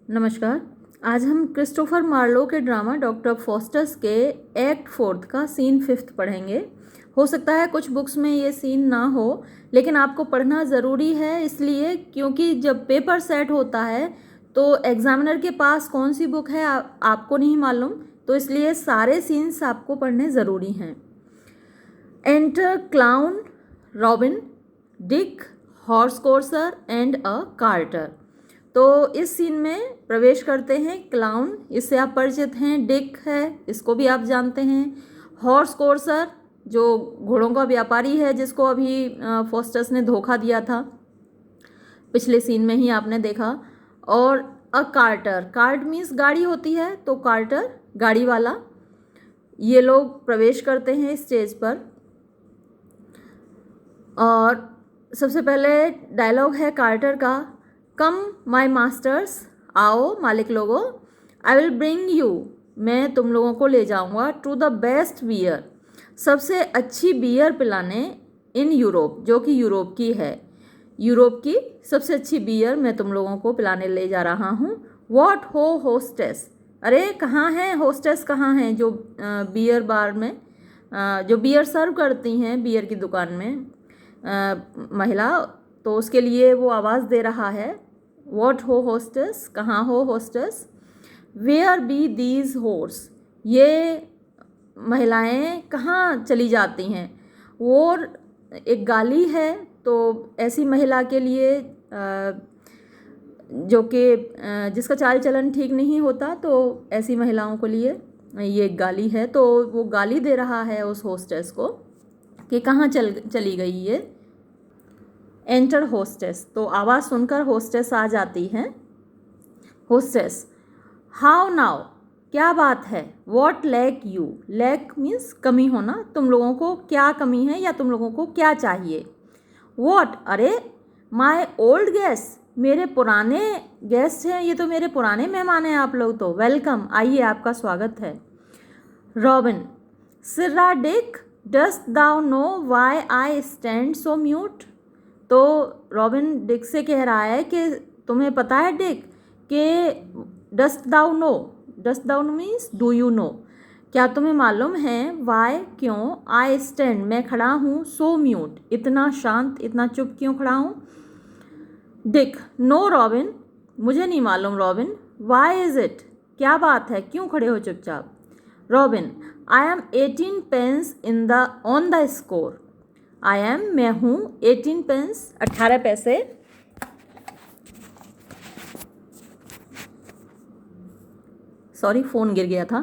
नमस्कार। आज हम क्रिस्टोफर मार्लो के ड्रामा डॉक्टर फॉस्टर्स के एक्ट 4 का सीन 5 पढ़ेंगे। हो सकता है कुछ बुक्स में ये सीन ना हो, लेकिन आपको पढ़ना ज़रूरी है, इसलिए क्योंकि जब पेपर सेट होता है तो एग्जामिनर के पास कौन सी बुक है आपको नहीं मालूम, तो इसलिए सारे सीन्स आपको पढ़ने ज़रूरी हैं। Enter clown, Robin, Dick, horse courser and a Carter. तो इस सीन में प्रवेश करते हैं क्लाउन, इससे आप परिचित हैं। डिक है, इसको भी आप जानते हैं। हॉर्स कोर्सर जो घोड़ों का व्यापारी है, जिसको अभी फॉस्टर्स ने धोखा दिया था, पिछले सीन में ही आपने देखा। और अ कार्टर, कार्ट मीन्स गाड़ी होती है, तो कार्टर गाड़ी वाला। ये लोग प्रवेश करते हैं स्टेज पर और सबसे पहले डायलॉग है कार्टर का, कम माई मास्टर्स, आओ मालिक लोगो, आई विल ब्रिंग यू, मैं तुम लोगों को ले जाऊंगा, टू द बेस्ट बियर, सबसे अच्छी बियर पिलाने इन यूरोप, जो कि यूरोप की है। यूरोप की सबसे अच्छी बियर मैं तुम लोगों को पिलाने ले जा रहा हूँ। वॉट हो होस्टेस, अरे कहाँ हैं होस्टेस, कहाँ हैं जो बियर बार में जो बियर सर्व करती हैं बियर की दुकान में महिला, तो उसके लिए वो आवाज़ दे रहा है, वॉट हो होस्टेस, कहाँ हो hostess, where be these whores, ये महिलाएं कहाँ चली जाती हैं। वो एक गाली है, तो ऐसी महिला के लिए जो कि जिसका चाल चलन ठीक नहीं होता, तो ऐसी महिलाओं के लिए ये एक गाली है। तो वो गाली दे रहा है उस होस्टेस को कि कहाँ चली गई ये। एंटर होस्टेस, तो आवाज़ सुनकर होस्टेस आ जाती हैं। होस्टेस, हाउ नाउ, क्या बात है। What lack you, lack means कमी होना, तुम लोगों को क्या कमी है या तुम लोगों को क्या चाहिए। वॉट, अरे, माई ओल्ड गेस्ट, मेरे पुराने गेस्ट हैं, ये तो मेरे पुराने मेहमान हैं आप लोग तो, वेलकम, आइए आपका स्वागत है। Robin, sirrah Dick, dost thou know why I stand so mute, तो रॉबिन डिक से कह रहा है कि तुम्हें पता है डिक कि dost thou know, dost thou know means do you know, क्या तुम्हें मालूम है, वाई क्यों, आई स्टैंड मैं खड़ा हूँ, सो म्यूट इतना शांत, इतना चुप क्यों खड़ा हूँ। डिक, नो रॉबिन, मुझे नहीं मालूम रॉबिन, वाई इज़ इट, क्या बात है, क्यों खड़े हो चुपचाप। Robin, I am 18 pence in the on the score, I am मैं हूँ 18 पेंस 18 पैसे, सॉरी फ़ोन गिर गया था।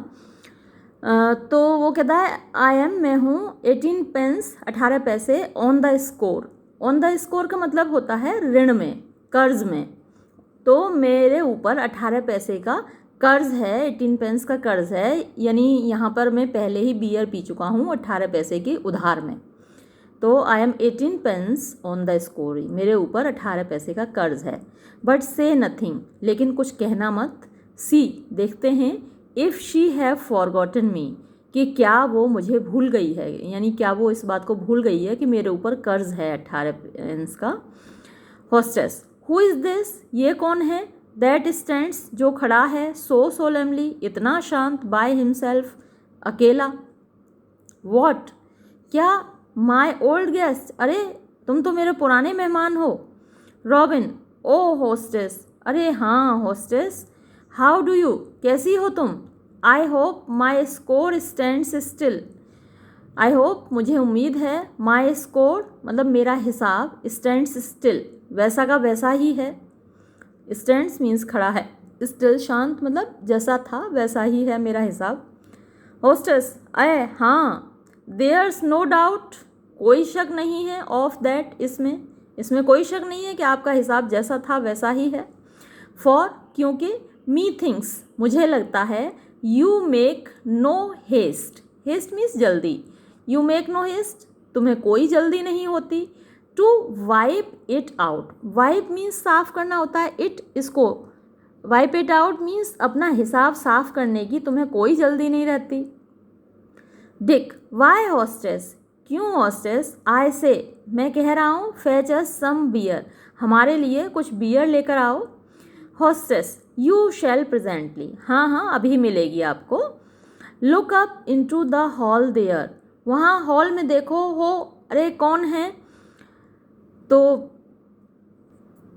तो वो कहता है आई एम मैं हूँ 18 पेंस 18 पैसे on the score. On the score का मतलब होता है ऋण में, कर्ज में, तो मेरे ऊपर 18 पैसे का कर्ज है, 18 पेंस का कर्ज है, यानी यहाँ पर मैं पहले ही बियर पी चुका हूँ 18 पैसे की उधार में। तो I am 18 pence on the score, मेरे ऊपर 18 पैसे का कर्ज है। बट से नथिंग, लेकिन कुछ कहना मत। सी, देखते हैं, इफ़ शी हैव फॉरगॉटन मी, कि क्या वो मुझे भूल गई है, यानी क्या वो इस बात को भूल गई है कि मेरे ऊपर कर्ज है 18 पेंस का। होस्टेस, हु इज़ दिस, ये कौन है। दैट स्टैंड्स, जो खड़ा है, सो सोलेमली, इतना शांत, बाय हिमसेल्फ, अकेला। वॉट, क्या, माई ओल्ड गेस्ट, अरे तुम तो मेरे पुराने मेहमान हो। रॉबिन, ओ होस्टेस, अरे हाँ होस्टेस, हाउ डू यू, कैसी हो तुम। I hope my score stands still, I hope मुझे उम्मीद है, माई स्कोर मतलब मेरा हिसाब, स्टैंड्स स्टिल वैसा का वैसा ही है। स्टैंड्स मीन्स खड़ा है, स्टिल शांत मतलब जैसा था वैसा ही है मेरा हिसाब। होस्टेस, अय हाँ, देयर्स नो डाउट, कोई शक नहीं है, ऑफ दैट, इसमें कोई शक नहीं है कि आपका हिसाब जैसा था वैसा ही है। फॉर, क्योंकि, मी थिंक्स, मुझे लगता है, you make no haste, haste means जल्दी, यू मेक नो हेस्ट, तुम्हें कोई जल्दी नहीं होती। To wipe it out, wipe means साफ करना होता है, इट इसको, वाइप इट आउट मीन्स अपना हिसाब साफ करने की तुम्हें कोई जल्दी नहीं रहती। डिक, वाई होस्टेस, क्यों होस्टेस। आई से, मैं कह रहा हूँ, फेच अस सम बियर, हमारे लिए कुछ बियर लेकर आओ। हॉस्टेस, यू शैल प्रेजेंटली, हाँ हाँ अभी मिलेगी आपको। Look up into the hall there, वहाँ हॉल में देखो हो, अरे कौन है? तो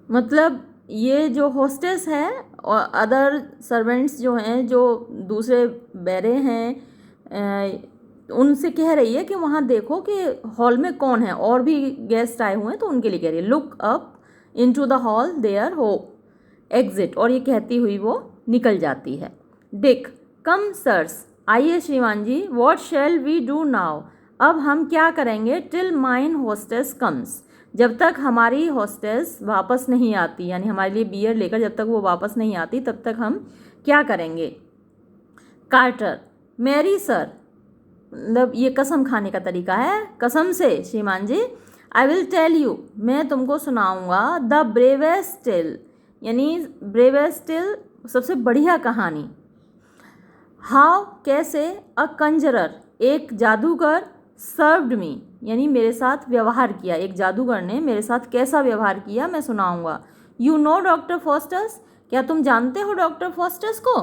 मतलब ये जो हॉस्टेस है और अदर सर्वेंट्स जो हैं, जो दूसरे बैरे हैं, उनसे कह रही है कि वहाँ देखो कि हॉल में कौन है, और भी गेस्ट आए हुए हैं तो उनके लिए कह रही है। Look up into the hall there ho exit, और ये कहती हुई वो निकल जाती है। डिक, कम सर्स, आइए श्रीमान जी, what shall we do now, अब हम क्या करेंगे? टिल माइन हॉस्टेस कम्स, जब तक हमारी हॉस्टेस वापस नहीं आती, यानी हमारे लिए बियर लेकर जब तक वो वापस नहीं आती तब तक हम क्या करेंगे? कार्टर, मैरी सर, मतलब ये कसम खाने का तरीका है, कसम से श्रीमान जी। आई विल टेल यू, मैं तुमको सुनाऊंगा, द ब्रेवेस्ट टेल, यानी ब्रेवेस्ट टेल सबसे बढ़िया कहानी। हाउ, कैसे, अ कंजरर, एक जादूगर, सर्व्ड मी, यानी मेरे साथ व्यवहार किया, एक जादूगर ने मेरे साथ कैसा व्यवहार किया मैं सुनाऊंगा। यू नो डॉक्टर फॉस्टर्स, क्या तुम जानते हो डॉक्टर फॉस्टर्स को?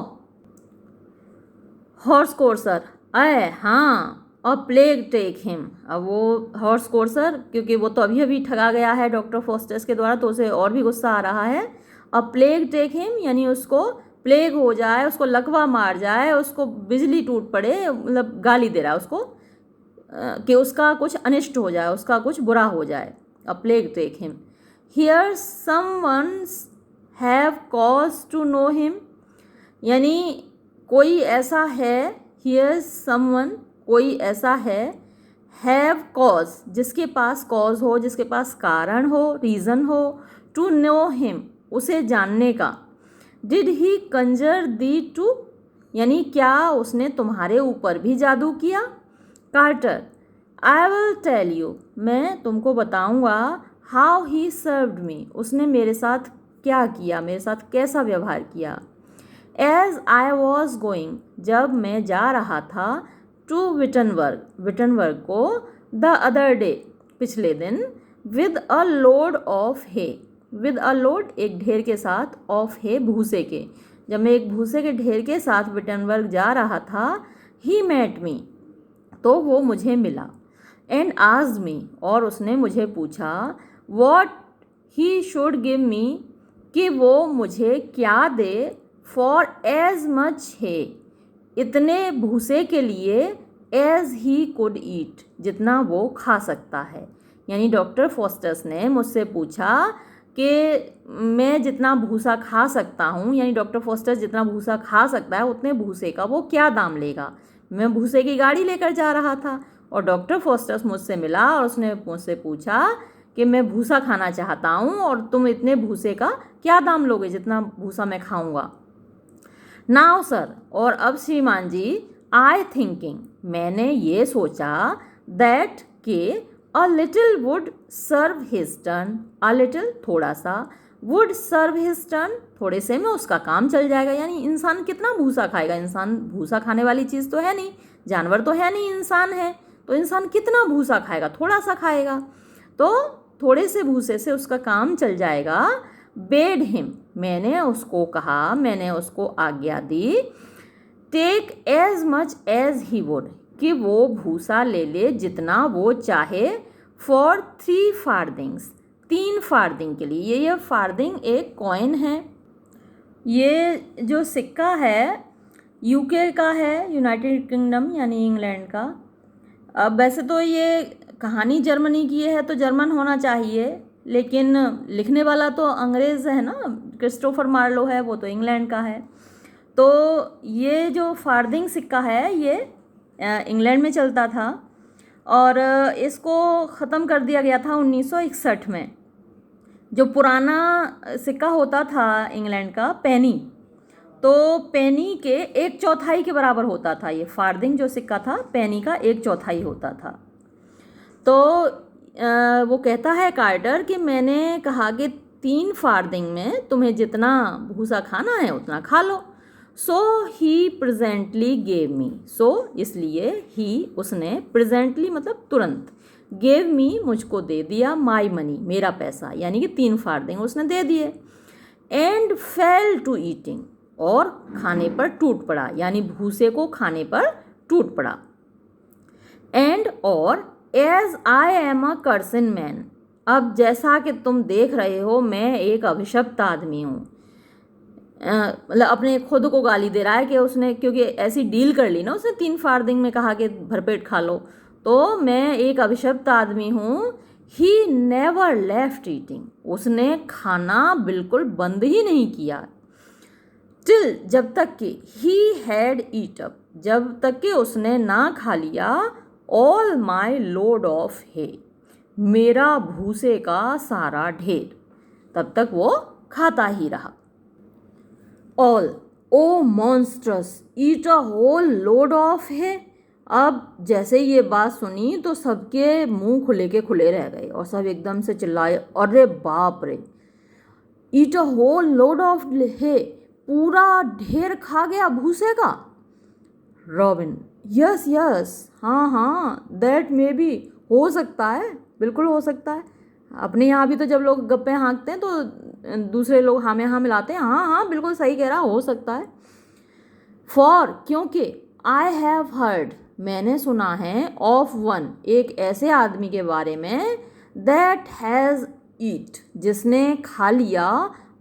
हॉर्स कोर्सर, अय हाँ, अ प्लेग टेक हिम, अब वो हॉर्स कोर्सर, क्योंकि वो तो अभी अभी ठगा गया है डॉक्टर फॉस्टर्स के द्वारा, तो उसे और भी गुस्सा आ रहा है। अ प्लेग टेक हिम, यानी उसको प्लेग हो जाए, उसको लकवा मार जाए, उसको बिजली टूट पड़े, मतलब गाली दे रहा है उसको कि उसका कुछ अनिष्ट हो जाए, उसका कुछ बुरा हो जाए। A plague take him. Here someone have cause to know him, यानी कोई ऐसा है, हियर समवन, कोई ऐसा है, हैव कॉज, जिसके पास कॉज हो, जिसके पास कारण हो, रीज़न हो, टू नो हिम, उसे जानने का। Did he conjure thee too, यानी क्या उसने तुम्हारे ऊपर भी जादू किया? Carter, I will tell you, मैं तुमको बताऊंगा, हाउ ही सर्व्ड मी, उसने मेरे साथ क्या किया, मेरे साथ कैसा व्यवहार किया। एज आई वॉज गोइंग, जब मैं जा रहा था, टू विटनबर्ग, विटनबर्ग को, द अदर डे, पिछले दिन, with a load of hay, with a load एक ढेर के साथ, ऑफ हे भूसे के, जब मैं एक भूसे के ढेर के साथ विटनबर्ग जा रहा था, ही मेट मी, तो वो मुझे मिला, एंड आस्क्ड मी, और उसने मुझे पूछा, what he should give me, कि वो मुझे क्या दे, फॉर एज मच है, इतने भूसे के लिए, एज ही कुड ईट, जितना वो खा सकता है। यानी डॉक्टर फॉस्टर्स ने मुझसे पूछा कि मैं जितना भूसा खा सकता हूँ, यानी डॉक्टर फॉस्टर्स जितना भूसा खा सकता है उतने भूसे का वो क्या दाम लेगा। मैं भूसे की गाड़ी लेकर जा रहा था और डॉक्टर फॉस्टर्स मुझसे मिला और उसने मुझसे पूछा कि मैं भूसा खाना चाहता हूँ और तुम इतने भूसे का क्या दाम लोगे, जितना भूसा मैं खाऊंगा। नाउ सर, और अब श्रीमान जी, आई थिंकिंग, मैंने ये सोचा, दैट के a little would serve his turn, a little थोड़ा सा, वुड सर्व हिज टर्न, थोड़े से में उसका काम चल जाएगा। यानी इंसान कितना भूसा खाएगा, इंसान भूसा खाने वाली चीज़ तो है नहीं, जानवर तो है नहीं, इंसान है, तो इंसान कितना भूसा खाएगा, थोड़ा सा खाएगा, तो थोड़े से भूसे से उसका काम चल जाएगा। बेड हिम, मैंने उसको कहा, मैंने उसको आज्ञा दी, take as much as he would, कि वो भूसा ले ले जितना वो चाहे, फॉर 3 फार्दिंग्स, 3 फार्दिंग के लिए। ये फार्दिंग एक कॉइन है, ये जो सिक्का है यूके का है, यूनाइटेड किंगडम यानी इंग्लैंड का। अब वैसे तो ये कहानी जर्मनी की है तो जर्मन होना चाहिए, लेकिन लिखने वाला तो अंग्रेज़ है ना, क्रिस्टोफर मार्लो है, वो तो इंग्लैंड का है। तो ये जो फार्दिंग सिक्का है ये इंग्लैंड में चलता था और इसको ख़त्म कर दिया गया था 1961 में। जो पुराना सिक्का होता था इंग्लैंड का, पेनी, तो पेनी के 1/4 के बराबर होता था। ये फार्दिंग जो सिक्का था पेनी का 1/4 होता था। तो वो कहता है कार्टर कि मैंने कहा कि 3 फार्दिंग में तुम्हें जितना भूसा खाना है उतना खा लो। सो ही प्रेजेंटली गेव मी, सो इसलिए ही उसने, प्रेजेंटली मतलब तुरंत, गेव मी मुझको दे दिया, माई मनी मेरा पैसा, यानी कि 3 फार्दिंग उसने दे दिए। एंड फेल टू ईटिंग, और खाने पर टूट पड़ा, यानी भूसे को खाने पर टूट पड़ा। एंड और as I am a cursen man, अब जैसा कि तुम देख रहे हो मैं एक अभिशप्त आदमी हूँ। मतलब अपने खुद को गाली दे रहा है कि उसने, क्योंकि ऐसी डील कर ली ना उसने 3 फार्दिंग में कहा कि भरपेट खा लो, तो मैं एक अभिशप्त आदमी हूँ। ही नेवर लेफ्ट ईटिंग, उसने खाना बिल्कुल बंद ही नहीं किया। टिल, जब तक कि ही हैड ईट अप, जब तक कि उसने ना खा लिया ऑल माई लोड ऑफ हे, मेरा भूसे का सारा ढेर, तब तक वो खाता ही रहा। All, O monstrous, eat a whole load of hay. अब जैसे ये बात सुनी तो सबके मुंह खुले के खुले रह गए और सब एकदम से चिल्लाए, अरे बाप रे, ईट अ होल लोड ऑफ है, पूरा ढेर खा गया भूसे का। रॉबिन, यस यस, हाँ हाँ, दैट मे बी, हो सकता है, बिल्कुल हो सकता है। अपने यहाँ भी तो जब लोग गप्पे हाँकते हैं तो दूसरे लोग हाँ में हाँ मिलाते हैं, हाँ हाँ बिल्कुल सही कह रहा, हो सकता है। फॉर, क्योंकि आई हैव हर्ड, मैंने सुना है, ऑफ वन, एक ऐसे आदमी के बारे में, दैट हैज़ ईट, जिसने खा लिया,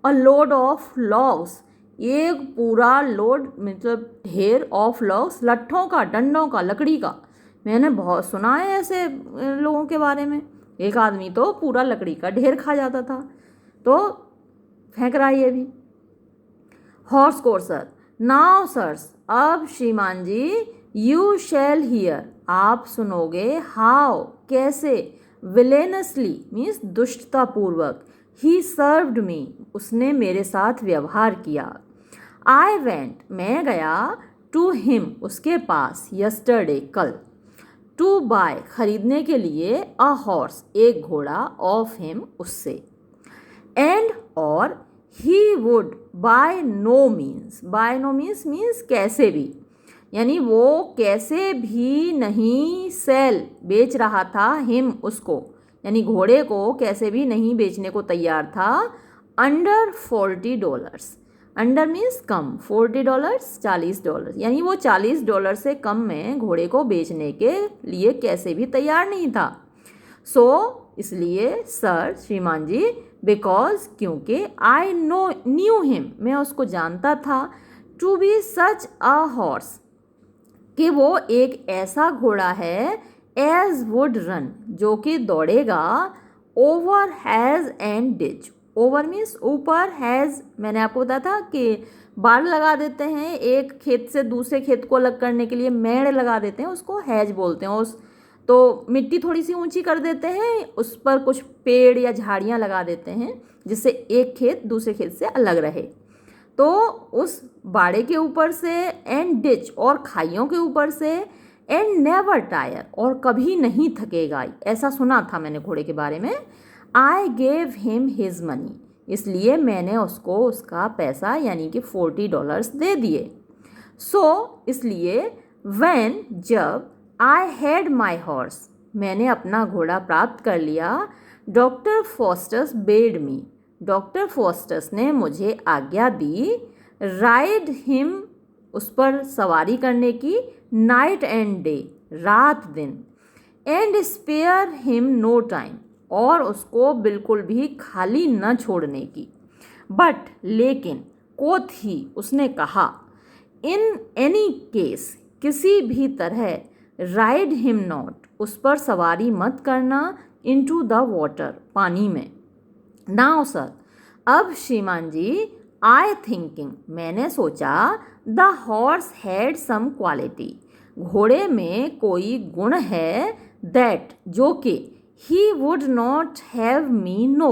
अ लोड ऑफ लॉग्स, एक पूरा लोड मतलब ढेर ऑफ लॉग्स, लट्ठों का, डंडों का, लकड़ी का। मैंने बहुत सुना है ऐसे लोगों के बारे में, एक आदमी तो पूरा लकड़ी का ढेर खा जाता था, तो फेंक रहा है ये भी। हॉर्स कोर्सर, नाउ सर्स, अब श्रीमान जी, यू शैल हियर, आप सुनोगे, हाउ, कैसे, विलेनसली मीन्स दुष्टतापूर्वक, ही सर्व्ड मी, उसने मेरे साथ व्यवहार किया। आई वेंट, मैं गया, टू हिम, उसके पास, यस्टरडे, कल, टू बाय, खरीदने के लिए, अ हॉर्स, एक घोड़ा, ऑफ हिम, उससे। एंड और he would by no means, by no means means कैसे भी, यानी वो कैसे भी नहीं, सेल, बेच रहा था, हिम, उसको, यानी घोड़े को कैसे भी नहीं बेचने को तैयार था, अंडर $40, अंडर मीन्स कम, $40 $40, यानी वो $40 से कम में घोड़े को बेचने के लिए कैसे भी तैयार नहीं था। सो इसलिए सर, श्रीमान जी, बिकॉज, क्योंकि, आई न्यू हिम, मैं उसको जानता था, to be such a horse, कि वो एक ऐसा घोड़ा है, एज वुड रन, जो कि दौड़ेगा, over hedge and ditch, over means ऊपर, हैज़ मैंने आपको बताया था कि बाड़ लगा देते हैं, एक खेत से दूसरे खेत को अलग करने के लिए मेड़ लगा देते हैं, उसको हैज बोलते हैं। उस तो मिट्टी थोड़ी सी ऊंची कर देते हैं, उस पर कुछ पेड़ या झाड़ियाँ लगा देते हैं, जिससे एक खेत दूसरे खेत से अलग रहे। तो उस बाड़े के ऊपर से, एंड डिच, और खाइयों के ऊपर से, एंड नेवर टायर, और कभी नहीं थकेगा, ऐसा सुना था मैंने घोड़े के बारे में। I gave him his money, इसलिए मैंने उसको उसका पैसा यानी कि $40 दे दिए। सो इसलिए, व्हेन, जब, आई हैड माई हॉर्स, मैंने अपना घोड़ा प्राप्त कर लिया, डॉक्टर फॉस्टर्स बेड मी, डॉक्टर फॉस्टर्स ने मुझे आज्ञा दी, राइड हिम, उस पर सवारी करने की, नाइट एंड डे, रात दिन, and spare him no time, और उसको बिल्कुल भी खाली न छोड़ने की। बट, लेकिन, कोथ ही, उसने कहा, इन एनी केस, किसी भी तरह, राइड हिम नॉट, उस पर सवारी मत करना, इनटू द वाटर, पानी में। नाउ सर, अब श्रीमान जी, आई थिंकिंग, मैंने सोचा, the horse had some quality, घोड़े में कोई गुण है, दैट, जो कि, he would not have me know,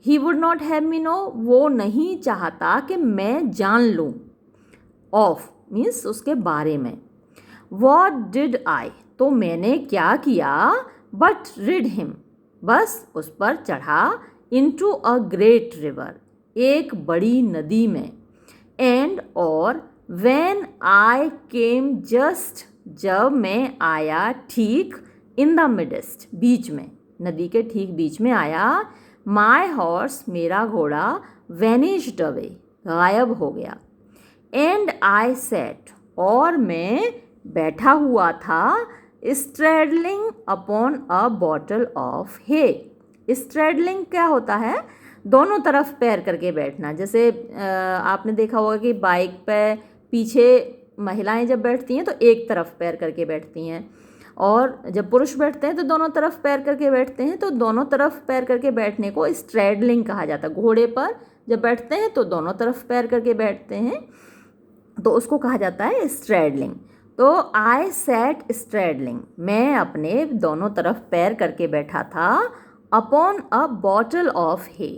he would not have me know, वो नहीं चाहता कि मैं जान लूँ, ऑफ मीन्स उसके बारे में। वॉट डिड आई, तो मैंने क्या किया, बट रिड हिम, बस उस पर चढ़ा, इनटू अ ग्रेट रिवर, एक बड़ी नदी में। एंड और, व्हेन आई केम जस्ट, जब मैं आया ठीक, इन द मिडेस्ट, बीच में, नदी के ठीक बीच में आया, माई हॉर्स, मेरा घोड़ा, वैनिश्ड अवे, गायब हो गया। एंड आई सैट, और मैं बैठा हुआ था, स्ट्रेडलिंग अपॉन अ बॉटल ऑफ हे। स्ट्रेडलिंग क्या होता है? दोनों तरफ पैर करके बैठना। जैसे आपने देखा होगा कि बाइक पे पीछे महिलाएं जब बैठती हैं तो एक तरफ पैर करके बैठती हैं, और जब पुरुष बैठते हैं तो दोनों तरफ पैर करके बैठते हैं। तो दोनों तरफ पैर करके बैठने को स्ट्रेडलिंग कहा जाता है। घोड़े पर जब बैठते हैं तो दोनों तरफ पैर करके बैठते हैं, तो उसको कहा जाता है स्ट्रेडलिंग। तो आई सैट स्ट्रेडलिंग, मैं अपने दोनों तरफ पैर करके बैठा था, अपॉन अ बॉटल ऑफ हे,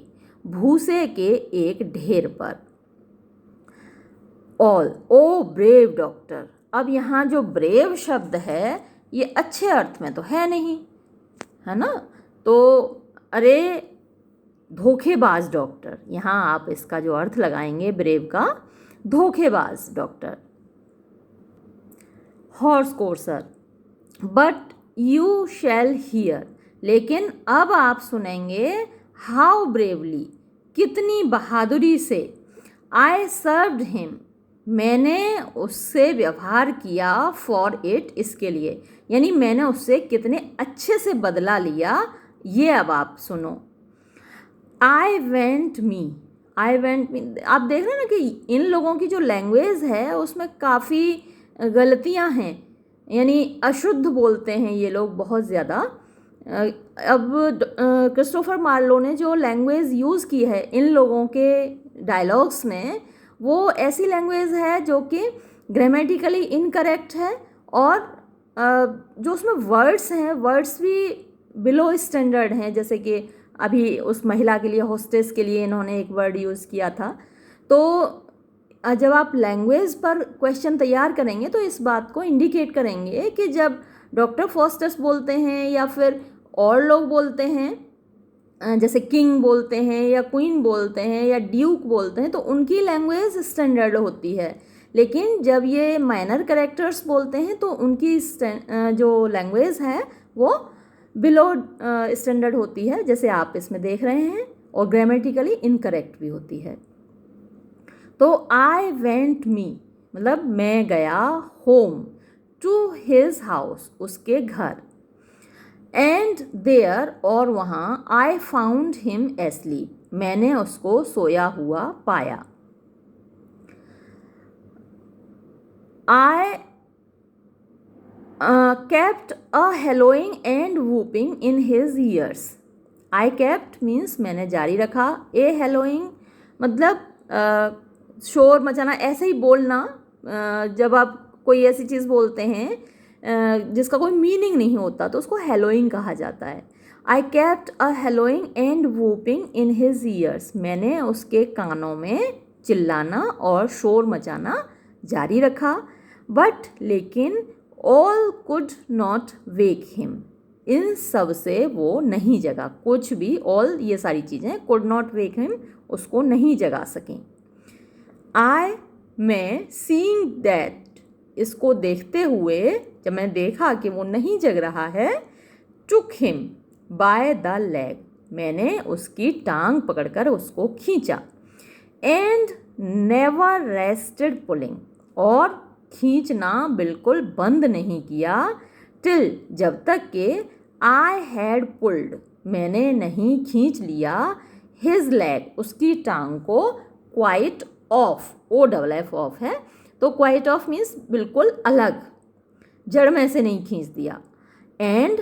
भूसे के एक ढेर पर। ऑल, ओ ब्रेव डॉक्टर। अब यहाँ जो ब्रेव शब्द है ये अच्छे अर्थ में तो है नहीं, है ना, तो अरे धोखेबाज डॉक्टर, यहाँ आप इसका जो अर्थ लगाएंगे ब्रेव का, धोखेबाज doctor. Horse courser, but you shall here, लेकिन अब आप सुनेंगे, हाउ ब्रेवली, कितनी बहादुरी से, आई सर्व्ड हिम, मैंने उससे व्यवहार किया, फॉर इट, इसके लिए, यानी मैंने उससे कितने अच्छे से बदला लिया, ये अब आप सुनो। आई वेंट मी, आप देख रहे हैं ना कि इन लोगों की जो लैंग्वेज है उसमें काफ़ी गलतियां हैं, यानी अशुद्ध बोलते हैं ये लोग बहुत ज़्यादा। अब क्रिस्टोफर मार्लो ने जो लैंग्वेज यूज़ की है इन लोगों के डायलॉग्स में, वो ऐसी लैंग्वेज है जो कि ग्रामेटिकली इनकरेक्ट है, और जो उसमें वर्ड्स हैं, वर्ड्स भी बिलो स्टैंडर्ड हैं। जैसे कि अभी उस महिला के लिए, होस्टेस के लिए इन्होंने एक वर्ड यूज़ किया था। तो जब आप लैंग्वेज पर क्वेश्चन तैयार करेंगे तो इस बात को इंडिकेट करेंगे कि जब डॉक्टर फॉस्टर्स बोलते हैं या फिर और लोग बोलते हैं, जैसे किंग बोलते हैं या क्वीन बोलते हैं या ड्यूक बोलते हैं, तो उनकी लैंग्वेज स्टैंडर्ड होती है। लेकिन जब ये माइनर कैरेक्टर्स बोलते हैं तो उनकी जो लैंग्वेज है वो बिलो स्टैंडर्ड होती है, जैसे आप इसमें देख रहे हैं, और ग्रामेटिकली इनकरेक्ट भी होती है। तो आई वेंट मी मतलब मैं गया, होम, टू हिज हाउस, उसके घर, एंड देयर, और वहाँ, आई फाउंड हिम एस्लीप, मैंने उसको सोया हुआ पाया। आई kept a hallooing and whooping in his ears. I kept means मैंने जारी रखा, a hallooing मतलब शोर मचाना, ऐसे ही बोलना। जब आप कोई ऐसी चीज़ बोलते हैं जिसका कोई मीनिंग नहीं होता तो उसको hallooing कहा जाता है। I kept a hallooing and whooping in his ears. मैंने उसके कानों में चिल्लाना और शोर मचाना जारी रखा। बट लेकिन all could not wake him, इन सब से वो नहीं जगा, कुछ भी, all ये सारी चीज़ें could not wake him, उसको नहीं जगा सकें। मैं seeing that, इसको देखते हुए, जब मैं देखा कि वो नहीं जग रहा है, took him by the leg, मैंने उसकी टांग पकड़कर उसको खींचा। and never rested pulling, और खींचना बिल्कुल बंद नहीं किया, टिल, जब तक कि आई हैड पुल्ड, मैंने नहीं खींच लिया, हिज लेग, उसकी टांग को, क्वाइट ऑफ, OFF ऑफ है, तो क्वाइट ऑफ मीन्स बिल्कुल अलग, जड़ में से नहीं खींच दिया। एंड,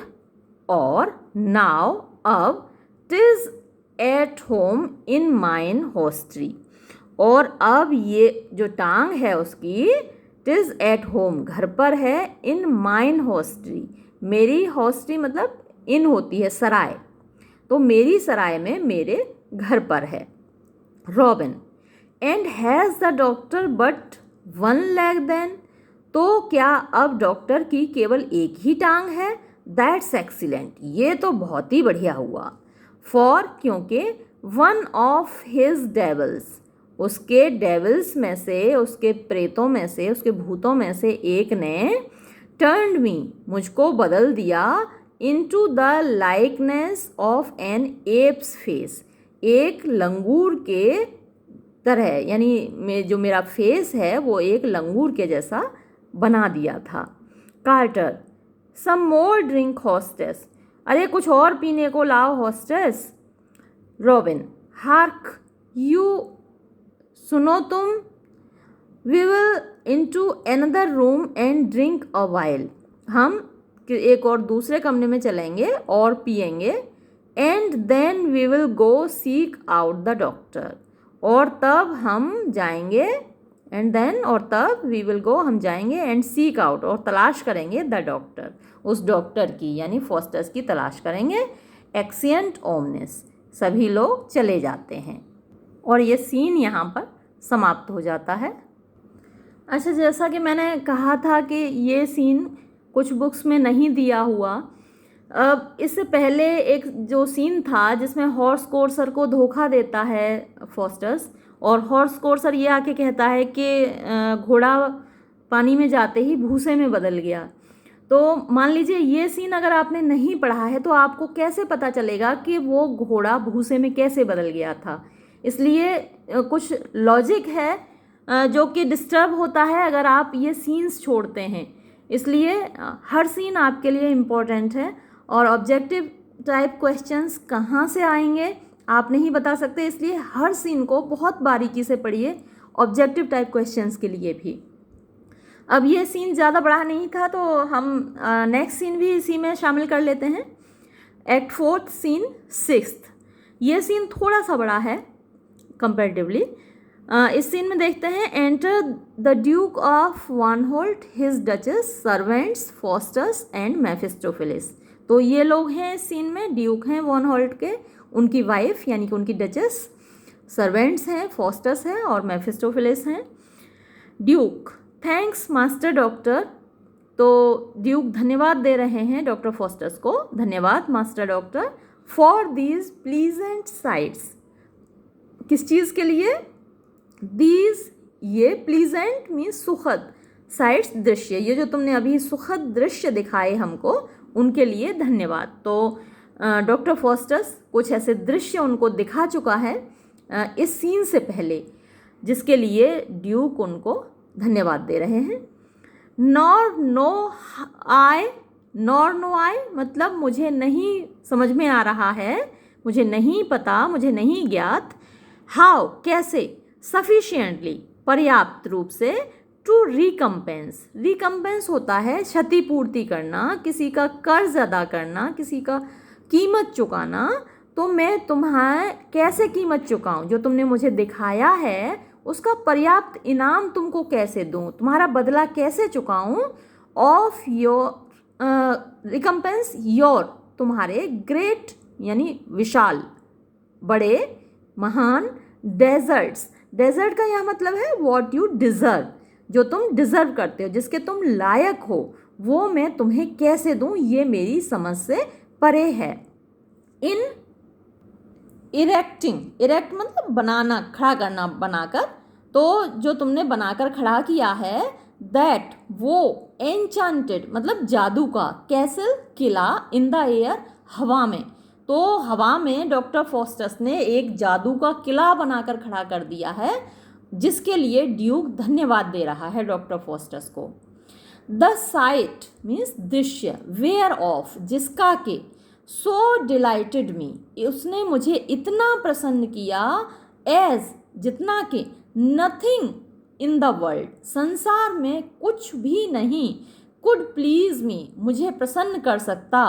और, नाउ, अब, टिज एट होम इन माइन होस्ट्री, और अब ये जो टांग है उसकी, टिज एट होम, घर पर है, इन माइन होस्ट्री, मेरी होस्ट्री मतलब इन होती है सराय, तो मेरी सराय में, मेरे घर पर है। Robin, and has the doctor but one leg then, तो क्या अब डॉक्टर की केवल एक ही टांग है? दैट्स एक्सीलेंट, ये तो बहुत ही बढ़िया हुआ। फॉर, क्योंकि, वन ऑफ हिज डेविल्स, उसके डेविल्स में से, उसके प्रेतों में से, उसके भूतों में से एक ने, टर्न्ड मी, मुझको बदल दिया, into the likeness of an ape's face, एक लंगूर के तरह, यानी जो मेरा फेस है वो एक लंगूर के जैसा बना दिया था। कार्टर, सम मोर ड्रिंक हॉस्टेस, अरे कुछ और पीने को लाओ हॉस्टेस। रॉबिन, हार्क यू, सुनो तुम, we will into another room and drink a while, हम एक और दूसरे कमरे में चलेंगे और पिएंगे। And then we will go seek out the doctor, और तब हम जाएंगे, एंड देन और तब वी विल गो हम जाएंगे, एंड सीक आउट और तलाश करेंगे, द डॉक्टर उस डॉक्टर की, यानी फॉस्टर्स की तलाश करेंगे। एक्सिएंट ओमनेस, सभी लोग चले जाते हैं और ये सीन यहाँ पर समाप्त हो जाता है। अच्छा, जैसा कि मैंने कहा था कि ये सीन कुछ बुक्स में नहीं दिया हुआ। अब इससे पहले एक जो सीन था जिसमें हॉर्स कोर्सर को धोखा देता है फॉस्टर्स, और हॉर्स कोर्सर ये आके कहता है कि घोड़ा पानी में जाते ही भूसे में बदल गया। तो मान लीजिए ये सीन अगर आपने नहीं पढ़ा है तो आपको कैसे पता चलेगा कि वो घोड़ा भूसे में कैसे बदल गया था। इसलिए कुछ लॉजिक है जो कि डिस्टर्ब होता है अगर आप ये सीन्स छोड़ते हैं। इसलिए हर सीन आपके लिए इम्पोर्टेंट है, और ऑब्जेक्टिव टाइप क्वेश्चंस कहाँ से आएंगे आप नहीं बता सकते, इसलिए हर सीन को बहुत बारीकी से पढ़िए ऑब्जेक्टिव टाइप क्वेश्चंस के लिए भी। अब ये सीन ज़्यादा बड़ा नहीं था तो हम नेक्स्ट सीन भी इसी में शामिल कर लेते हैं। एक्ट 4 सीन 6, ये सीन थोड़ा सा बड़ा है कंपैरेटिवली। इस सीन में देखते हैं, enter the duke of Vanholt, his duchess, servants, Faustus and Mephistopheles. तो ये लोग हैं इस सीन में, ड्यूक हैं वानहोल्ट के, उनकी वाइफ यानी कि उनकी डचेस, सर्वेंट्स हैं, फॉस्टर्स हैं और मेफिस्टोफेलिस हैं। ड्यूक, थैंक्स मास्टर डॉक्टर, तो ड्यूक धन्यवाद दे रहे हैं डॉक्टर फॉस्टर्स को, धन्यवाद master doctor, for these pleasant sites, किस चीज़ के लिए, दीज ये प्लीजेंट मीन्स सुखद, साइट्स दृश्य, ये जो तुमने अभी सुखद दृश्य दिखाए हमको उनके लिए धन्यवाद। तो डॉक्टर फॉस्टर्स कुछ ऐसे दृश्य उनको दिखा चुका है इस सीन से पहले, जिसके लिए ड्यूक उनको धन्यवाद दे रहे हैं। नॉर नो आई, नॉर नो आई मतलब मुझे नहीं समझ में आ रहा है, मुझे नहीं पता, मुझे नहीं ज्ञात। हाउ कैसे, सफिशिएंटली पर्याप्त रूप से, टू रिकम्पेंस, रिकम्पेंस होता है क्षतिपूर्ति करना, किसी का कर्ज अदा करना, किसी का कीमत चुकाना। तो मैं तुम्हारे कैसे कीमत चुकाऊं, जो तुमने मुझे दिखाया है उसका पर्याप्त इनाम तुमको कैसे दूं, तुम्हारा बदला कैसे चुकाऊं। ऑफ योर रिकम्पेंस योर, तुम्हारे ग्रेट यानी विशाल, बड़े, महान, डेजर्ट्स, डेजर्ट का यह मतलब है व्हाट यू डिज़र्व, जो तुम डिज़र्व करते हो, जिसके तुम लायक हो, वो मैं तुम्हें कैसे दूं, ये मेरी समझ से परे है। इन इरेक्टिंग, इरेक्ट मतलब बनाना, खड़ा करना, बनाकर, तो जो तुमने बनाकर खड़ा किया है, दैट वो, एन्चांटेड मतलब जादू का, castle Qila, in the air हवा में, तो हवा में डॉक्टर फॉस्टर्स ने एक जादू का किला बनाकर खड़ा कर दिया है, जिसके लिए ड्यूक धन्यवाद दे रहा है डॉक्टर फॉस्टर्स को। द साइट मीन्स दृश्य, वेयर ऑफ जिसका के, सो डिलाइटेड मी उसने मुझे इतना प्रसन्न किया, एज जितना कि, नथिंग इन द वर्ल्ड संसार में कुछ भी नहीं, कुड प्लीज मी मुझे प्रसन्न कर सकता,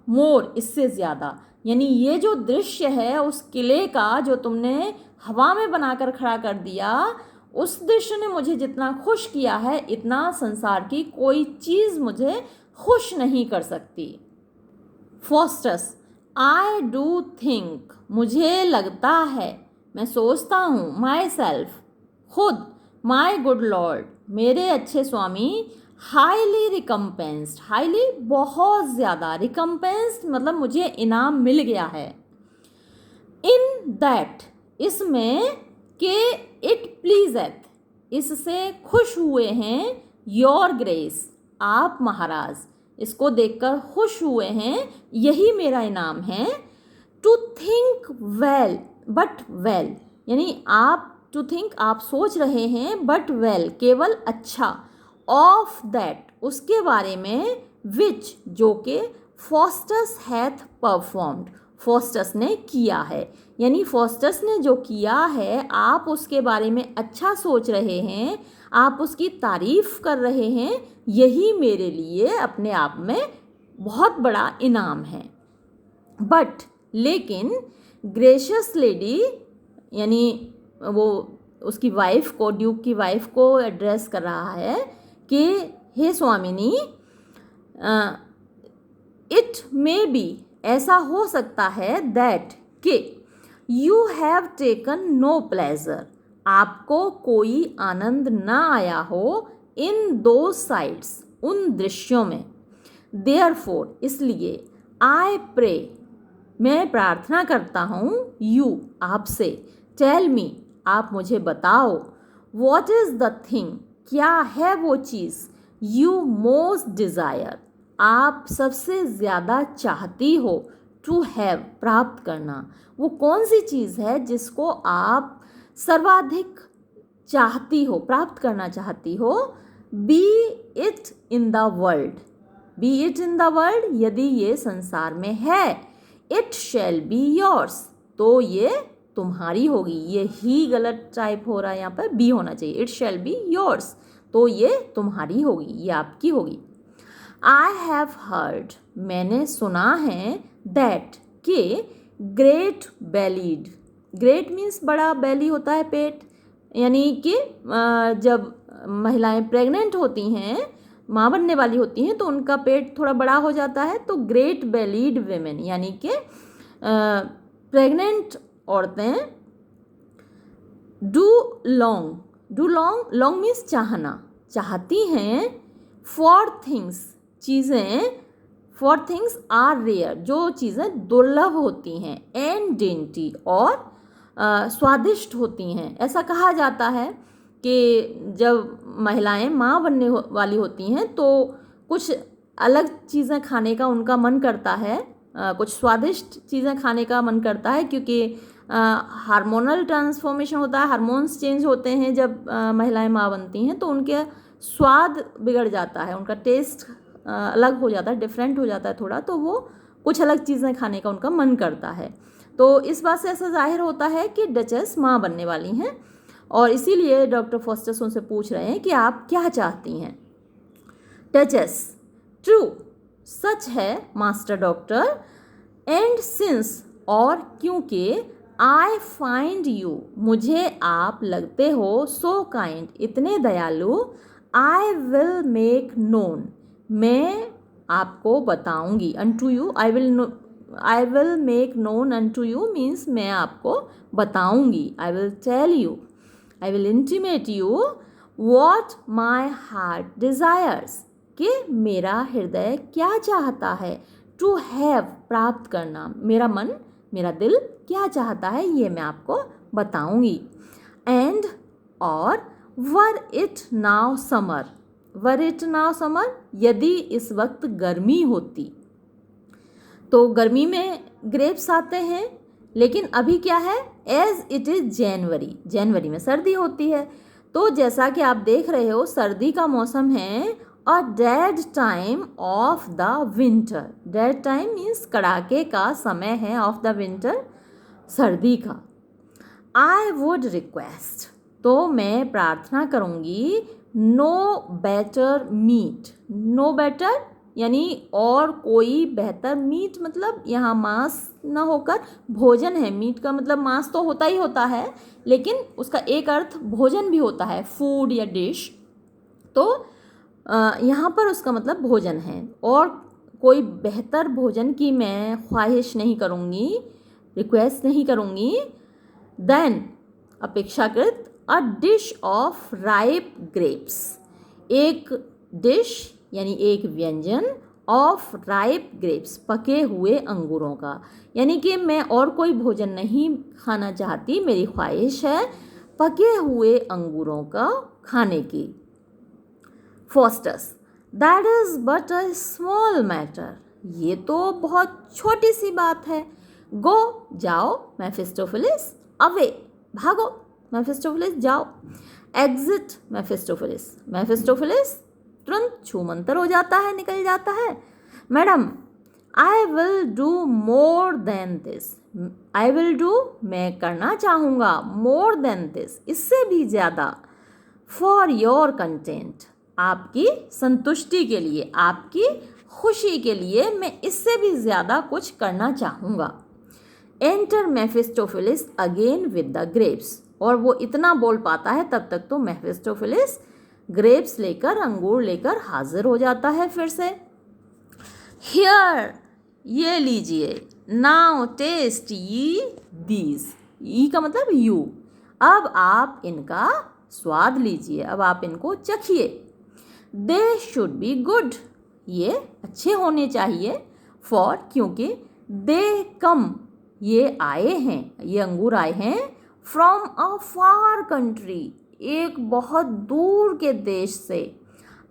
मोर इससे ज़्यादा, यानी ये जो दृश्य है उस किले का जो तुमने हवा में बनाकर खड़ा कर दिया, उस दृश्य ने मुझे जितना खुश किया है इतना संसार की कोई चीज़ मुझे खुश नहीं कर सकती। फॉस्टर्स, आई डू थिंक मुझे लगता है, मैं सोचता हूँ, माई सेल्फ खुद, माई गुड लॉर्ड मेरे अच्छे स्वामी, हाईली रिकम्पेंस्ड, हाईली बहुत ज़्यादा, रिकम्पेंस्ड मतलब मुझे इनाम मिल गया है। इन दैट इसमें, के इट प्लीजेथ इससे खुश हुए हैं, योर ग्रेस आप महाराज इसको देखकर खुश हुए हैं, यही मेरा इनाम है। To think well but well यानी आप टू थिंक, आप सोच रहे हैं, बट वेल केवल अच्छा, ऑफ दैट उसके बारे में, विच जो के फॉस्टस हैथ परफॉर्म्ड फॉस्टस ने किया है, यानी फॉस्टस ने जो किया है आप उसके बारे में अच्छा सोच रहे हैं, आप उसकी तारीफ कर रहे हैं, यही मेरे लिए अपने आप में बहुत बड़ा इनाम है। बट लेकिन ग्रेशियस लेडी, यानी वो उसकी वाइफ को, ड्यूक की वाइफ को एड्रेस कर रहा है कि हे स्वामिनी, इट मे बी ऐसा हो सकता है, दैट कि you have taken no pleasure आपको कोई आनंद ना आया हो, इन दो साइड्स उन दृश्यों में, देयरफॉर इसलिए, आई प्रे मैं प्रार्थना करता हूँ, यू आपसे, टेल मी आप मुझे बताओ, व्हाट इज़ द थिंग क्या है वो चीज़, यू मोस्ट डिज़ायर आप सबसे ज़्यादा चाहती हो, टू हैव प्राप्त करना, वो कौन सी चीज़ है जिसको आप सर्वाधिक चाहती हो, प्राप्त करना चाहती हो, B it in the world, B it in the world यदि ये संसार में है, इट शैल बी योर्स तो ये तुम्हारी होगी, ये ही गलत टाइप हो रहा है, यहाँ पर बी होना चाहिए, इट शैल बी योर्स तो ये तुम्हारी होगी, ये आपकी होगी। आई हैव हर्ड मैंने सुना है, दैट कि ग्रेट बेलीड, ग्रेट मीन्स बड़ा, बेली होता है पेट, यानी कि जब महिलाएं प्रेग्नेंट होती हैं, माँ बनने वाली होती हैं, तो उनका पेट थोड़ा बड़ा हो जाता है, तो ग्रेट बेलीड वेमेन यानी कि प्रेग्नेंट औरतें, डू लॉन्ग, लॉन्ग मीन्स चाहना, चाहती हैं, फॉर थिंग्स चीज़ें, फॉर थिंग्स आर रेयर जो चीज़ें दुर्लभ होती हैं, एंड डेंटी और स्वादिष्ट होती हैं। ऐसा कहा जाता है कि जब महिलाएं माँ बनने वाली होती हैं तो कुछ अलग चीज़ें खाने का उनका मन करता है, कुछ स्वादिष्ट चीज़ें खाने का मन करता है, क्योंकि हार्मोनल ट्रांसफॉर्मेशन होता है, हार्मोन्स चेंज होते हैं जब महिलाएं माँ बनती हैं, तो उनके स्वाद बिगड़ जाता है, उनका टेस्ट अलग हो जाता है, डिफरेंट हो जाता है थोड़ा, तो वो कुछ अलग चीज़ें खाने का उनका मन करता है। तो इस बात से ऐसा जाहिर होता है कि डचेस माँ बनने वाली हैं, और इसीलिए डॉक्टर फॉस्टस उनसे पूछ रहे हैं कि आप क्या चाहती हैं। डचेस, ट्रू सच है मास्टर डॉक्टर, एंड सिंस और क्योंकि, आई फाइंड यू मुझे आप लगते हो, सो काइंड इतने दयालु, आई विल मेक नोन मैं आपको बताऊंगी, unto you I will make known unto you means मैं आपको बताऊंगी, I will tell you, I will intimate you what my heart desires कि मेरा हृदय क्या चाहता है, टू हैव प्राप्त करना, मेरा मन मेरा दिल क्या चाहता है ये मैं आपको बताऊंगी। एंड और were it now summer, were it now summer यदि इस वक्त गर्मी होती, तो गर्मी में ग्रेप्स आते हैं, लेकिन अभी क्या है, एज इट इज़ जनवरी, जनवरी में सर्दी होती है, तो जैसा कि आप देख रहे हो सर्दी का मौसम है, a dead time of the winter, dead time means कड़ाके का समय है, ऑफ द विंटर सर्दी का। आई वुड रिक्वेस्ट तो मैं प्रार्थना करूँगी, no better meat, no better यानी और कोई बेहतर, मीट मतलब यहाँ मांस ना होकर भोजन है, मीट का मतलब मांस तो होता ही होता है, लेकिन उसका एक अर्थ भोजन भी होता है, फूड या डिश, तो यहाँ पर उसका मतलब भोजन है, और कोई बेहतर भोजन की मैं ख्वाहिश नहीं करूँगी, रिक्वेस्ट नहीं करूँगी, देन अपेक्षाकृत, अ डिश ऑफ राइप ग्रेप्स, एक डिश यानी एक व्यंजन, ऑफ राइप ग्रेप्स पके हुए अंगूरों का, यानी कि मैं और कोई भोजन नहीं खाना चाहती, मेरी ख्वाहिश है पके हुए अंगूरों का खाने की। Faustus, that is but a small matter, ये तो बहुत छोटी सी बात है। गो जाओ, मेफिस्टोफेलिस, अवे भागो, मेफिस्टोफेलिस जाओ। एग्जिट मेफिस्टोफेलिस, मेफिस्टोफेलिस तुरंत छूमंतर हो जाता है, निकल जाता है। Madam I will do more than this, I will do मैं करना चाहूँगा, मोर देन दिस इससे भी ज़्यादा, फॉर योर कंटेंट आपकी संतुष्टि के लिए, आपकी खुशी के लिए मैं इससे भी ज़्यादा कुछ करना चाहूँगा। Enter Mephistopheles again with the grapes, और वो इतना बोल पाता है तब तक तो मेफिस्टोफेलिस ग्रेप्स लेकर, अंगूर लेकर हाजिर हो जाता है फिर से। हियर ये लीजिए, नाउ टेस्ट ये दीज, ई का मतलब यू, अब आप इनका स्वाद लीजिए, अब आप इनको चखिए। दे शुड बी गुड, ये अच्छे होने चाहिए। फॉर क्योंकि, दे कम ये आए हैं, ये अंगूर आए हैं फ्रॉम अ फार कंट्री, एक बहुत दूर के देश से।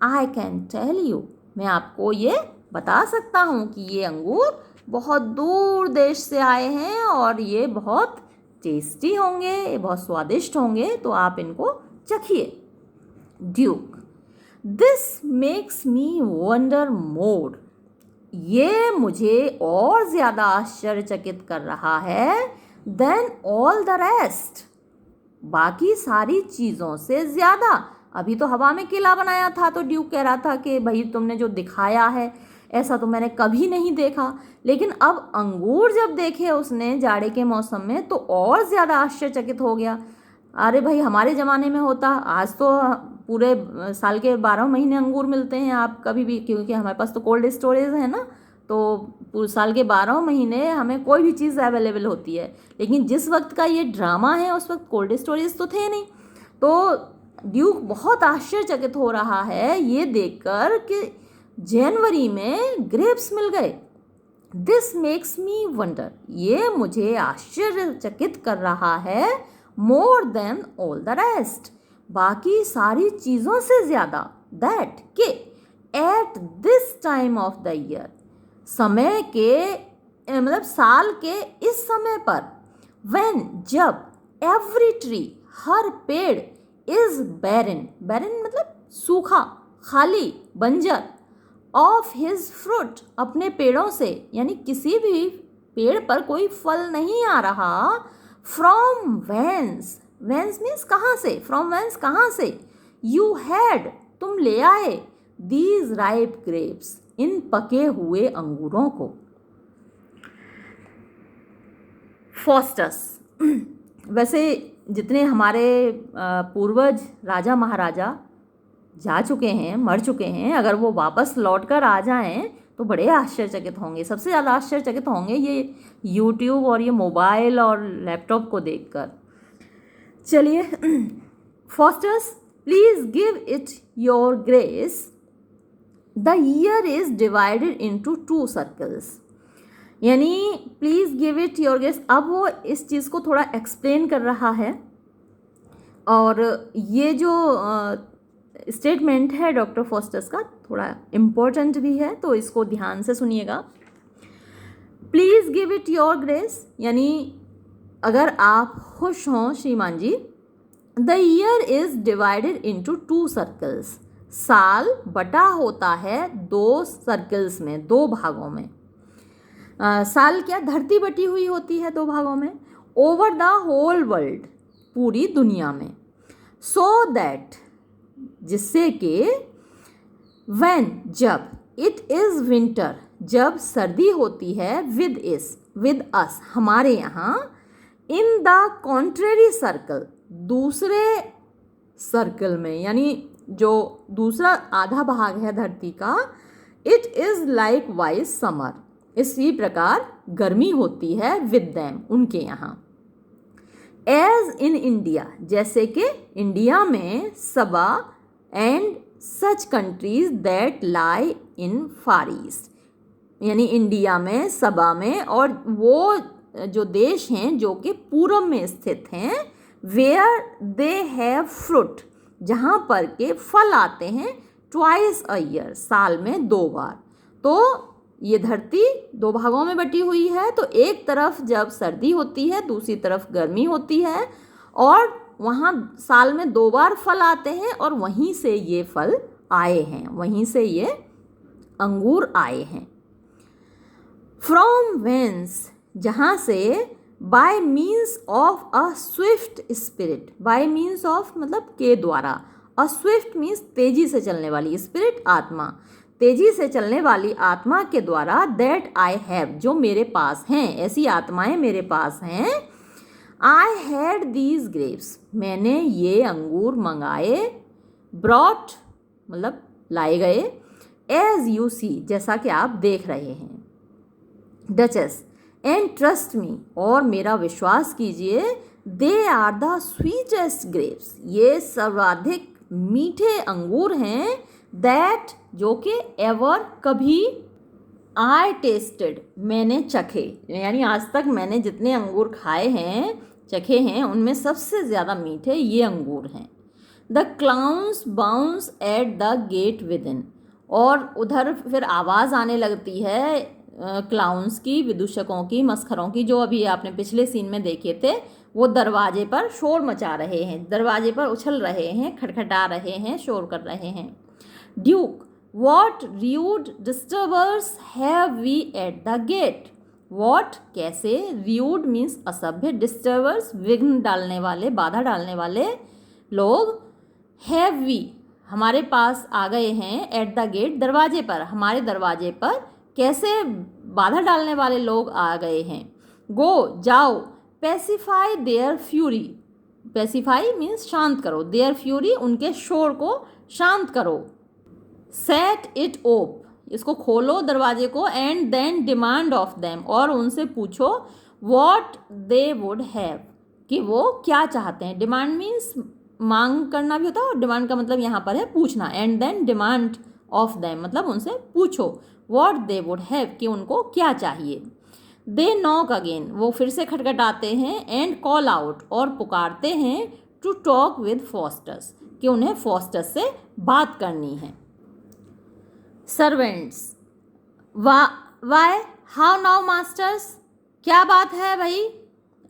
आई कैन टेल यू, मैं आपको ये बता सकता हूँ कि ये अंगूर बहुत दूर देश से आए हैं और ये बहुत टेस्टी होंगे, ये बहुत स्वादिष्ट होंगे, तो आप इनको चखिए। Duke, this makes me wonder more, ये मुझे और ज़्यादा आश्चर्यचकित कर रहा है देन ऑल द रेस्ट, बाकी सारी चीज़ों से ज़्यादा। अभी तो हवा में किला बनाया था तो ड्यूक कह रहा था कि भाई तुमने जो दिखाया है ऐसा तो मैंने कभी नहीं देखा, लेकिन अब अंगूर जब देखे उसने जाड़े के मौसम में तो और ज़्यादा आश्चर्यचकित हो गया। अरे भाई हमारे ज़माने में होता, आज तो पूरे साल के 12 महीने अंगूर मिलते हैं, आप कभी भी, क्योंकि हमारे पास तो कोल्ड स्टोरेज है ना, तो पूरे साल के 12 महीने हमें कोई भी चीज़ अवेलेबल होती है। लेकिन जिस वक्त का ये ड्रामा है उस वक्त कोल्ड स्टोरेज तो थे नहीं, तो ड्यूक बहुत आश्चर्यचकित हो रहा है ये देखकर कि जनवरी में ग्रेप्स मिल गए। दिस मेक्स मी वंडर, ये मुझे आश्चर्यचकित कर रहा है more than all the rest, बाकी सारी चीज़ों से ज़्यादा। दैट के at this time of the year, समय के मतलब साल के इस समय पर, व्हेन जब, एवरी ट्री हर पेड़, इज बैरन, बैरन मतलब सूखा, खाली, बंजर, ऑफ हिज फ्रूट अपने पेड़ों से, यानी किसी भी पेड़ पर कोई फल नहीं आ रहा। फ्रॉम वेंस, वेंस मीन्स कहाँ से, फ्रॉम वेंस कहाँ से, यू हैड तुम ले आए, दीज राइप ग्रेप्स इन पके हुए अंगूरों को। फॉस्टस, वैसे जितने हमारे पूर्वज राजा महाराजा जा चुके हैं, मर चुके हैं, अगर वो वापस लौट कर आ जाएं तो बड़े आश्चर्यचकित होंगे। सबसे ज़्यादा आश्चर्यचकित होंगे ये यूट्यूब और ये मोबाइल और लैपटॉप को देखकर। चलिए, Faustus please give it your grace, the year is divided into 2 circles, यानी please give it your grace. अब वो इस चीज़ को थोड़ा एक्सप्लेन कर रहा है, और ये जो स्टेटमेंट है डॉक्टर फॉस्टर्स का थोड़ा इम्पोर्टेंट भी है, तो इसको ध्यान से सुनिएगा। Please give it your grace, यानी अगर आप खुश हों श्रीमान जी, the year is divided into 2 circles, साल बटा होता है 2 सर्कल्स में, 2 भागों में। साल क्या, धरती बटी हुई होती है 2 भागों में, ओवर द होल वर्ल्ड, पूरी दुनिया में। सो दैट, जिससे कि व्हेन जब, इट इज़ विंटर जब सर्दी होती है, विद इस विद अस हमारे यहाँ, इन द कॉन्ट्रेरी सर्कल दूसरे सर्कल में, यानी जो दूसरा आधा भाग है धरती का, it is like wise summer, इसी प्रकार गर्मी होती है विद दैम उनके यहाँ। एज इन इंडिया, जैसे कि इंडिया में, Saba and such countries that lie in far east, यानी इंडिया में, सबा में, और वो जो देश हैं जो कि पूरब में स्थित हैं, वेयर दे हैव फ्रूट, जहाँ पर के फल आते हैं, ट्वाइस अ ईयर, साल में 2 बार। तो ये धरती 2 भागों में बटी हुई है, तो एक तरफ जब सर्दी होती है, दूसरी तरफ गर्मी होती है, और वहाँ साल में 2 बार फल आते हैं और वहीं से ये फल आए हैं, वहीं से ये अंगूर आए हैं। फ्रॉम वेंस, जहाँ से, bye means of a Swift spirit, bye means of मतलब के द्वारा, अ स्विफ्ट मीन्स तेजी से चलने वाली, स्पिरिट आत्मा, तेजी से चलने वाली आत्मा के द्वारा, दैट आई हैव, जो मेरे पास हैं, ऐसी आत्माएं मेरे पास हैं। आई हैड दीज ग्रेप्स, मैंने ये अंगूर मंगाए, ब्रॉट मतलब लाए गए, एज यू सी, जैसा कि आप देख रहे हैं। डचेस, एंड ट्रस्ट मी, और मेरा विश्वास कीजिए, they are the sweetest grapes, ये सर्वाधिक मीठे अंगूर हैं, दैट जो कि एवर कभी, आई टेस्टेड मैंने चखे, यानी आज तक मैंने जितने अंगूर खाए हैं, चखे हैं, उनमें सबसे ज़्यादा मीठे ये अंगूर हैं। The clowns bounce at the gate within, और उधर फिर आवाज़ आने लगती है क्लाउन्स की, विदूषकों की, मस्खरों की, जो अभी आपने पिछले सीन में देखे थे, वो दरवाजे पर शोर मचा रहे हैं, दरवाजे पर उछल रहे हैं, खटखटा रहे हैं, शोर कर रहे हैं। Duke, what rude disturbers have we at the gate, what कैसे, र्यूड मीन्स असभ्य, डिस्टर्बर्स विघ्न डालने वाले, बाधा डालने वाले लोग, हैव वी हमारे पास आ गए हैं, एट द गेट दरवाजे पर, हमारे दरवाजे पर कैसे बाधा डालने वाले लोग आ गए हैं। गो जाओ, pacify their fury, pacify means शांत करो, देयर फ्यूरी उनके शोर को शांत करो। सेट इट ओप, इसको खोलो दरवाजे को, and then demand of them, और उनसे पूछो, व्हाट दे वुड हैव, कि वो क्या चाहते हैं। डिमांड मीन्स मांग करना भी होता है, और डिमांड का मतलब यहाँ पर है पूछना, and then demand of them मतलब उनसे पूछो, व्हाट दे वुड हैव कि उनको क्या चाहिए। दे नॉक अगेन, वो फिर से खटखटाते हैं, एंड कॉल आउट और पुकारते हैं, टू टॉक विद फॉस्टर्स कि उन्हें फॉस्टर्स से बात करनी है। Servants, Y how now masters, क्या बात है भाई।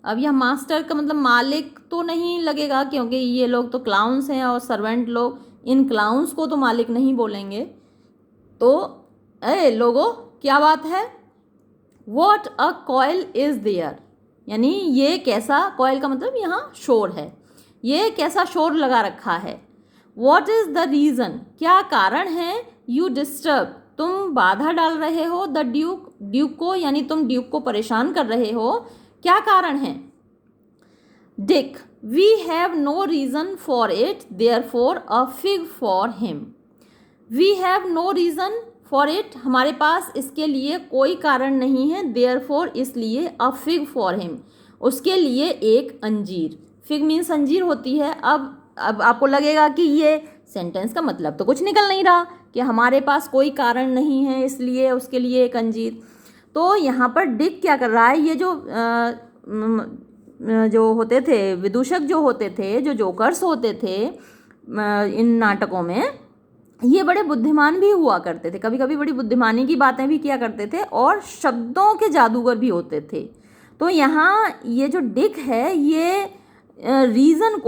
अब यह मास्टर का मतलब मालिक तो नहीं लगेगा, क्योंकि ये लोग तो क्लाउन्स हैं और सर्वेंट लोग इन क्लाउन्स को तो मालिक नहीं बोलेंगे। तो ए लोगो क्या बात है। What a coil is there, यानी ये कैसा, कॉयल का मतलब यहाँ शोर है, ये कैसा शोर लगा रखा है। वॉट इज़ द रीज़न, क्या कारण है। यू डिस्टर्ब, तुम बाधा डाल रहे हो, द ड्यूक, ड्यूक को, यानी तुम ड्यूक को परेशान कर रहे हो, क्या कारण है। Dick, we have no reason for it, therefore a fig for him. We have no reason for it, हमारे पास इसके लिए कोई कारण नहीं है, देयरफॉर इसलिए, अ फिग फॉर हिम उसके लिए एक अंजीर। फिग मीन्स अंजीर होती है। अब आपको लगेगा कि ये सेंटेंस का मतलब तो कुछ निकल नहीं रहा, कि हमारे पास कोई कारण नहीं है इसलिए उसके लिए एक अंजीर। तो यहाँ पर डिक क्या कर रहा है, ये जो होते थे विदूषक, जो होते थे, जो जोकर्स होते थे इन नाटकों में, ये बड़े बुद्धिमान भी हुआ करते थे, कभी कभी बड़ी बुद्धिमानी की बातें भी किया करते थे, और शब्दों के जादूगर भी होते थे। तो यहाँ ये जो डिक है, ये रीज़न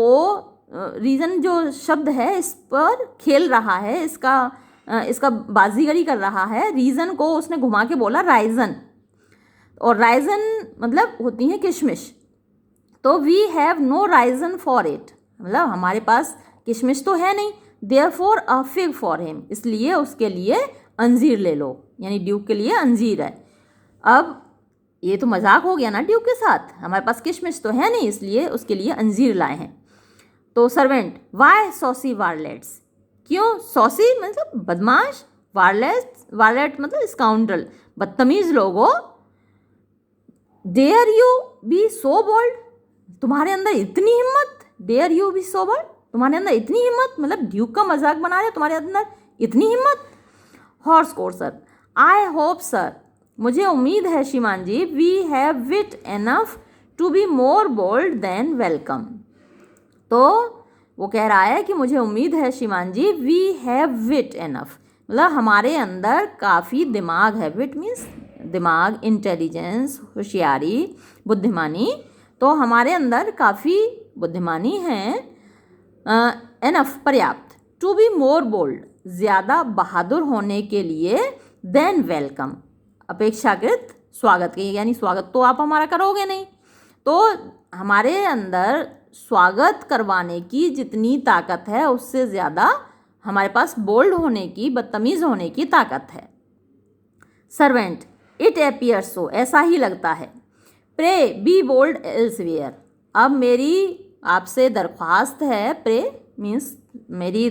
जो शब्द है इस पर खेल रहा है, इसका बाजीगरी कर रहा है। रीज़न को उसने घुमा के बोला राइजन, और राइजन मतलब होती है किशमिश। तो we have no raisin for it, मतलब हमारे पास किशमिश तो है नहीं, therefore a fig for him, इसलिए उसके लिए अंजीर ले लो, यानी ड्यूक के लिए अंजीर है। अब ये तो मजाक हो गया ना ड्यूक के साथ, हमारे पास किशमिश तो है नहीं इसलिए उसके लिए अंजीर लाए हैं। तो सर्वेंट, वाई सॉसी वार्लेट्स, क्यों सॉसी मतलब बदमाश, वार्लेट मतलब स्काउंड्रल, बदतमीज लोगो। Dare you be so bold, तुम्हारे अंदर इतनी हिम्मत, dare you be so bold, तुम्हारे अंदर इतनी हिम्मत, मतलब ड्यूक का मजाक बना रहे, तुम्हारे अंदर इतनी हिम्मत। Horse courser, I hope sir, मुझे उम्मीद है श्रीमान जी, we have wit enough to be more bold than welcome. तो वो कह रहा है कि मुझे उम्मीद है श्रीमान जी, वी हैव विट एनफ, मतलब हमारे अंदर काफ़ी दिमाग है। विट मीन्स दिमाग, इंटेलिजेंस, होशियारी, बुद्धिमानी। तो हमारे अंदर काफ़ी बुद्धिमानी है, एनफ पर्याप्त, टू बी मोर बोल्ड ज़्यादा बहादुर होने के लिए, देन वेलकम अपेक्षाकृत स्वागत के, यानी स्वागत तो आप हमारा करोगे नहीं, तो हमारे अंदर स्वागत करवाने की जितनी ताकत है उससे ज़्यादा हमारे पास बोल्ड होने की, बदतमीज़ होने की ताकत है। सर्वेंट, इट एपियर्स सो, ऐसा ही लगता है। प्रे बी बोल्ड एल्सवेयर, अब मेरी आपसे दरख्वास्त है, प्रे मीन्स मेरी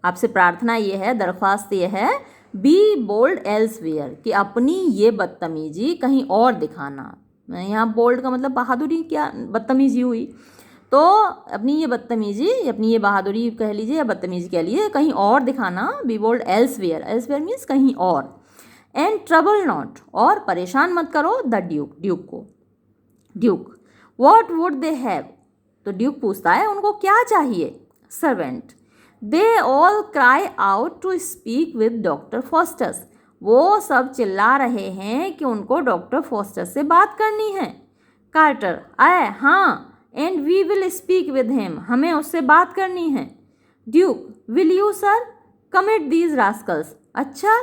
आपसे प्रार्थना ये है, दरख्वास्त ये है, बी बोल्ड एल्सवेयर कि अपनी ये बदतमीजी कहीं और दिखाना। यहाँ बोल्ड का मतलब बहादुरी, क्या बदतमीजी हुई, तो अपनी ये बदतमीजी, अपनी ये बहादुरी कह लीजिए या बदतमीजी कह लीजिए, कहीं और दिखाना, be bold elsewhere, elsewhere means कहीं और। एंड ट्रबल नॉट, और परेशान मत करो, द ड्यूक, ड्यूक को। Duke, what would they have, तो ड्यूक पूछता है उनको क्या चाहिए। Servant, they all cry out to speak with Doctor Faustus, वो सब चिल्ला रहे हैं कि उनको डॉक्टर फॉस्टर से बात करनी है। कार्टर, आए हाँ, and we will speak with him, हमें उससे बात करनी है। Duke, will you sir commit these rascals, अच्छा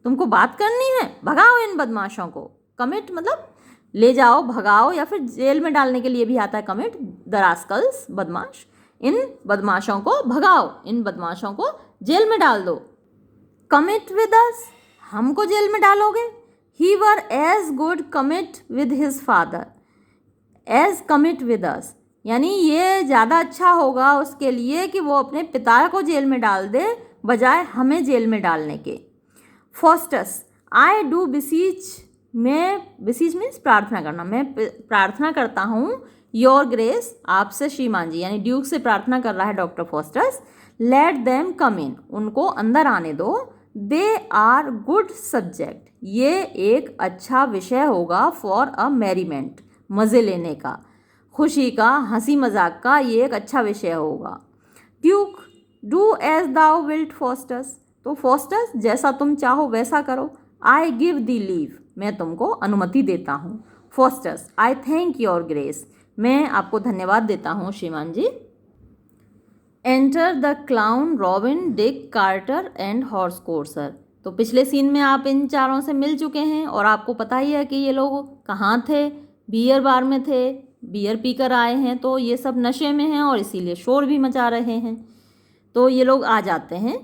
तुमको बात करनी है, भगाओ इन बदमाशों को। कमिट मतलब ले जाओ, भगाओ, या फिर जेल में डालने के लिए भी आता है कमिट, द रास्कल्स बदमाश, इन बदमाशों को भगाओ, इन बदमाशों को जेल में डाल दो। कमिट विद अस, हमको जेल में डालोगे। He were as good commit with his father as commit with us, यानी ये ज़्यादा अच्छा होगा उसके लिए कि वो अपने पिता को जेल में डाल दे बजाय हमें जेल में डालने के। फॉस्टस, आई डू बिसीच, मैं, बिसीच मीन्स प्रार्थना करना, मैं प्रार्थना करता हूँ, योर ग्रेस, आपसे श्रीमान जी, यानी ड्यूक से प्रार्थना कर रहा है doctor Faustus, let them come in, उनको अंदर आने दो। दे आर गुड सब्जेक्ट, ये एक अच्छा विषय होगा फॉर अ मैरीमेंट, मज़े लेने का, खुशी का, हंसी मजाक का, ये एक अच्छा विषय होगा। Duke, do as thou wilt Faustus, तो फॉस्टर्स जैसा तुम चाहो वैसा करो। आई गिव दी लीव, मैं तुमको अनुमति देता हूँ। Faustus, I thank your grace, मैं आपको धन्यवाद देता हूँ श्रीमान जी। Enter the clown, Robin, Dick, Carter and horse courser, तो पिछले सीन में आप इन चारों से मिल चुके हैं और आपको पता ही है कि ये लोग कहाँ थे, बियर बार में थे, बियर पीकर आए हैं, तो ये सब नशे में हैं और इसीलिए शोर भी मचा रहे हैं। तो ये लोग आ जाते हैं।